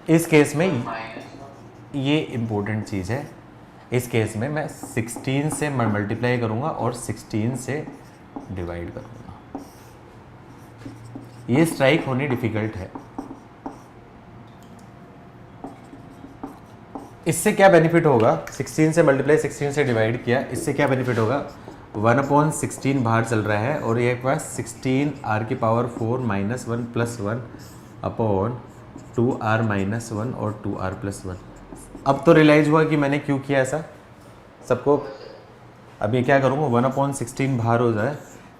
[SPEAKER 1] इस केस में ये इंपॉर्टेंट चीज है, इस केस में मैं 16 से मल्टीप्लाई करूंगा और 16 से डिवाइड करूंगा। ये स्ट्राइक होनी डिफिकल्ट है। इससे क्या बेनिफिट होगा, 16 से मल्टीप्लाई 16 से डिवाइड किया, इससे क्या बेनिफिट होगा, 1/16 बाहर चल रहा है और ये पास 16 r की power 4 minus 1 plus 1 upon 2r minus 1 और 2r प्लस 1। अब तो रियलाइज हुआ कि मैंने क्यों किया ऐसा सबको। अब ये क्या करूँगा, 1/16 बाहर हो जाए,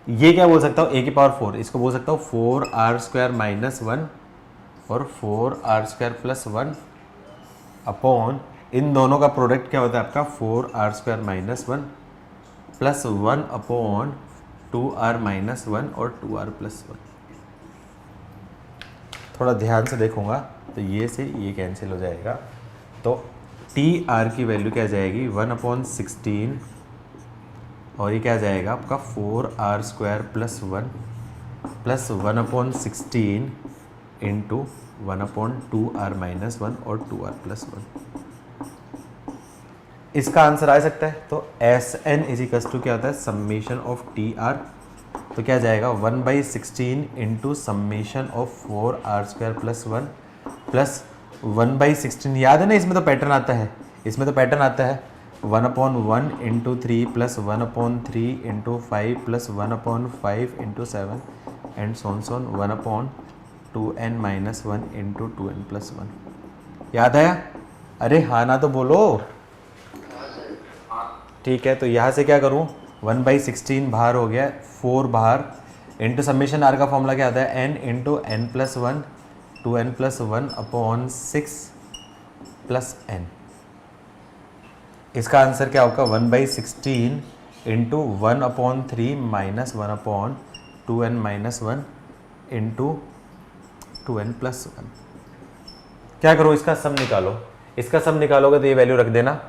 [SPEAKER 1] ये क्या बोल सकता हूँ, a की पावर 4, इसको बोल सकता हूँ 4r स्क्वायर माइनस 1 और 4r स्क्वायर प्लस 1 अपॉन इन दोनों का प्रोडक्ट क्या होता है आपका 4r square minus 1 plus 1 upon 2r minus 1 और 2r प्लस 1। थोड़ा ध्यान से देखूंगा तो ये से ये कैंसिल हो जाएगा। तो tr की वैल्यू क्या जाएगी, 1/16 और ये क्या जाएगा आपका 4r square plus 1 plus 1/16 into 1/2r minus 1 और 2r प्लस 1। इसका आंसर आ सकता है। तो Sn इज इक्वल्स टू क्या होता है, समेशन ऑफ tr। तो क्या जाएगा 1/16 into summation of 4r square plus 1 plus 1/16। याद है ना, इसमें तो पैटर्न आता है, इसमें तो पैटर्न आता है 1/1 into 3 plus 1/3 into 5 plus 1/5 into 7 and so on 1/2n minus 1 into 2n plus 1। याद आया? अरे हाँ ना तो बोलो। ठीक है, तो यहाँ से क्या करूँ, 1/16 बाहर हो गया, 4 बाहर इंटू समेशन आर का फॉर्मूला क्या आता है, n into n plus 1 2n plus 1 upon 6 plus n। इसका आंसर क्या होगा, 1/16 into 1/3 minus 1/2n minus 1 into 2n plus 1। क्या करो, इसका सम निकालो। इसका सम निकालोगे तो ये वैल्यू रख देना,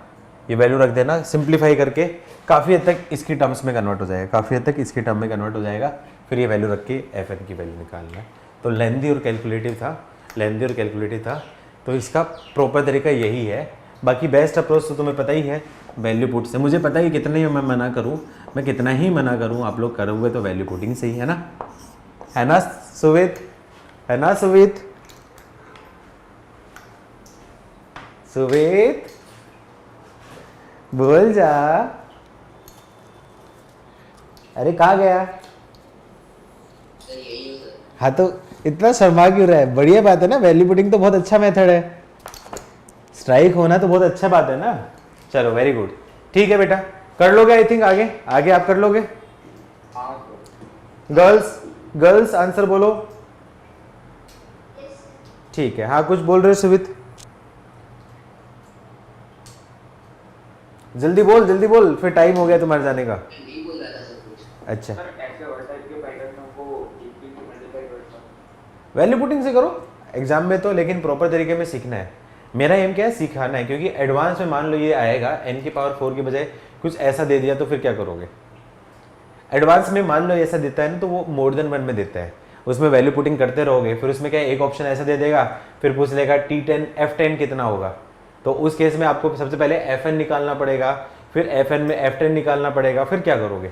[SPEAKER 1] ये वैल्यू रख देना, सिंप्लीफाई करके काफ़ी हद तक इसकी टर्म्स में कन्वर्ट हो जाएगा, काफ़ी हद तक इसकी टर्म में कन्वर्ट हो जाएगा। फिर ये वैल्यू रख के fn की वैल्यू निकालना है। तो लेंदी और कैलकुलेटिव था, तो इसका प्रॉपर तरीका यही है। बाकी बेस्ट अप्रोच तो तुम्हें पता ही है, वैल्यू पुट से। मुझे पता है कि कितना ही मैं मना करूँ, मैं कितना ही मना करूँ, आप लोग करोगे तो वैल्यू पुटिंग से ही, है ना? है ना सुवित? है ना सुवित? सुवित बोल जा। अरे कहाँ गया?
[SPEAKER 4] सर यही हो सर।
[SPEAKER 1] हाँ तो इतना शर्मा क्यों रहा है? बढ़िया बात है ना, वैल्यू पुटिंग तो बहुत अच्छा मेथड है, स्ट्राइक होना तो बहुत अच्छा बात है ना। चलो वेरी गुड, ठीक है बेटा, कर लोगे आई थिंक, आगे आगे आप कर लोगे।
[SPEAKER 2] हाँ सर।
[SPEAKER 1] गर्ल्स गर्ल्स आंसर बोलो। ठीक है, हाँ कुछ बोल रहे हो सुवित, जल्दी बोल फिर टाइम हो गया तुम्हारे जाने का।
[SPEAKER 4] नहीं बोल रहा था सब कुछ।
[SPEAKER 1] अच्छा,
[SPEAKER 2] सर ऐसे वर्टाइल के पैटर्न में को एक भी मल्टीप्लाई करता हूँ।
[SPEAKER 1] वैल्यू पुटिंग से करो एग्जाम में तो, लेकिन प्रॉपर तरीके में सीखना है। मेरा एम क्या है, सिखाना है, क्योंकि एडवांस में मान लो ये आएगा n की पावर 4 की बजाय कुछ ऐसा दे दिया तो फिर क्या करोगे। एडवांस में मान लो ऐसा देता है ना तो वो मोर देन 1 में देता है, उसमें वैल्यू पुटिंग करते रहोगे, फिर उसमें क्या एक ऑप्शन ऐसा दे देगा, फिर पूछ लेगा T10 F10 कितना होगा, तो उस केस में आपको सबसे पहले Fn निकालना पड़ेगा, फिर Fn में F10 निकालना पड़ेगा, फिर क्या करोगे।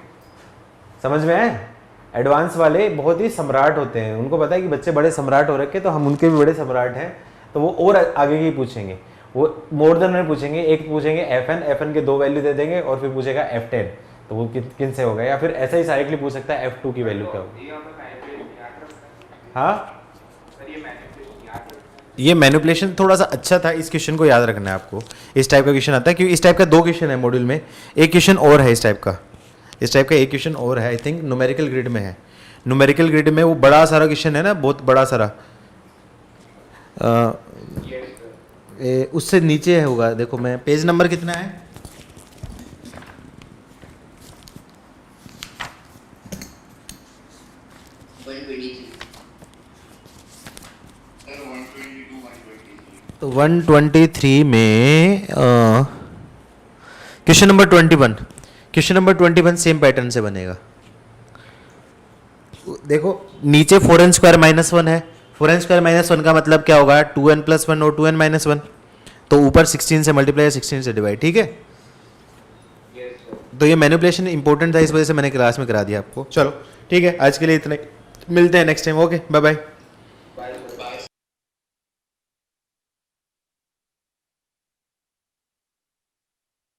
[SPEAKER 1] समझ में आए। एडवांस वाले बहुत ही सम्राट होते हैं, उनको पता है कि बच्चे बड़े सम्राट हो रखे तो हम उनके भी बड़े सम्राट हैं, तो वो और आगे की पूछेंगे, वो मोर देन में पूछेंगे, एक पूछेंगे Fn के 2 वैल्यू दे देंगे और फिर पूछेगा F10, तो वो किन से होगा, या फिर ऐसा ही साइक्लिक पूछ सकता है F2 की वैल्यू क्या होगी।
[SPEAKER 2] ये हमें मैनिपुलेशन याद रखना है।
[SPEAKER 1] हाँ
[SPEAKER 2] सर ये मैनिपुलेशन याद रखना है।
[SPEAKER 1] ये मैनिपुलेशन थोड़ा सा अच्छा था, इस क्वेश्चन को याद रखना है आपको। इस टाइप का क्वेश्चन आता है क्योंकि इस टाइप का 2 क्वेश्चन है मॉड्यूल में, एक क्वेश्चन और है इस टाइप का एक क्वेश्चन और है, आई थिंक न्यूमेरिकल ग्रिड में है। न्यूमेरिकल ग्रिड में वो बड़ा सारा क्वेश्चन है ना, बहुत बड़ा सारा,
[SPEAKER 2] यस सर।
[SPEAKER 1] उससे नीचे होगा, देखो मैं पेज नंबर कितना है,
[SPEAKER 7] सर 122 123
[SPEAKER 1] तो 123 में क्वेश्चन नंबर 21 सेम पैटर्न से बनेगा। देखो नीचे 4n² -1 है, 4n² -1 का मतलब क्या होगा, 2n + 1 और 2n - 1, तो ऊपर 16 से मल्टीप्लाई 16 से डिवाइड, ठीक है।
[SPEAKER 2] Yes sir.
[SPEAKER 1] तो ये मैनिपुलेशन इंपॉर्टेंट था, इस वजह से मैंने क्लास में करा दिया आपको। चलो ठीक है, आज के लिए इतना, मिलते हैं next time, okay bye bye.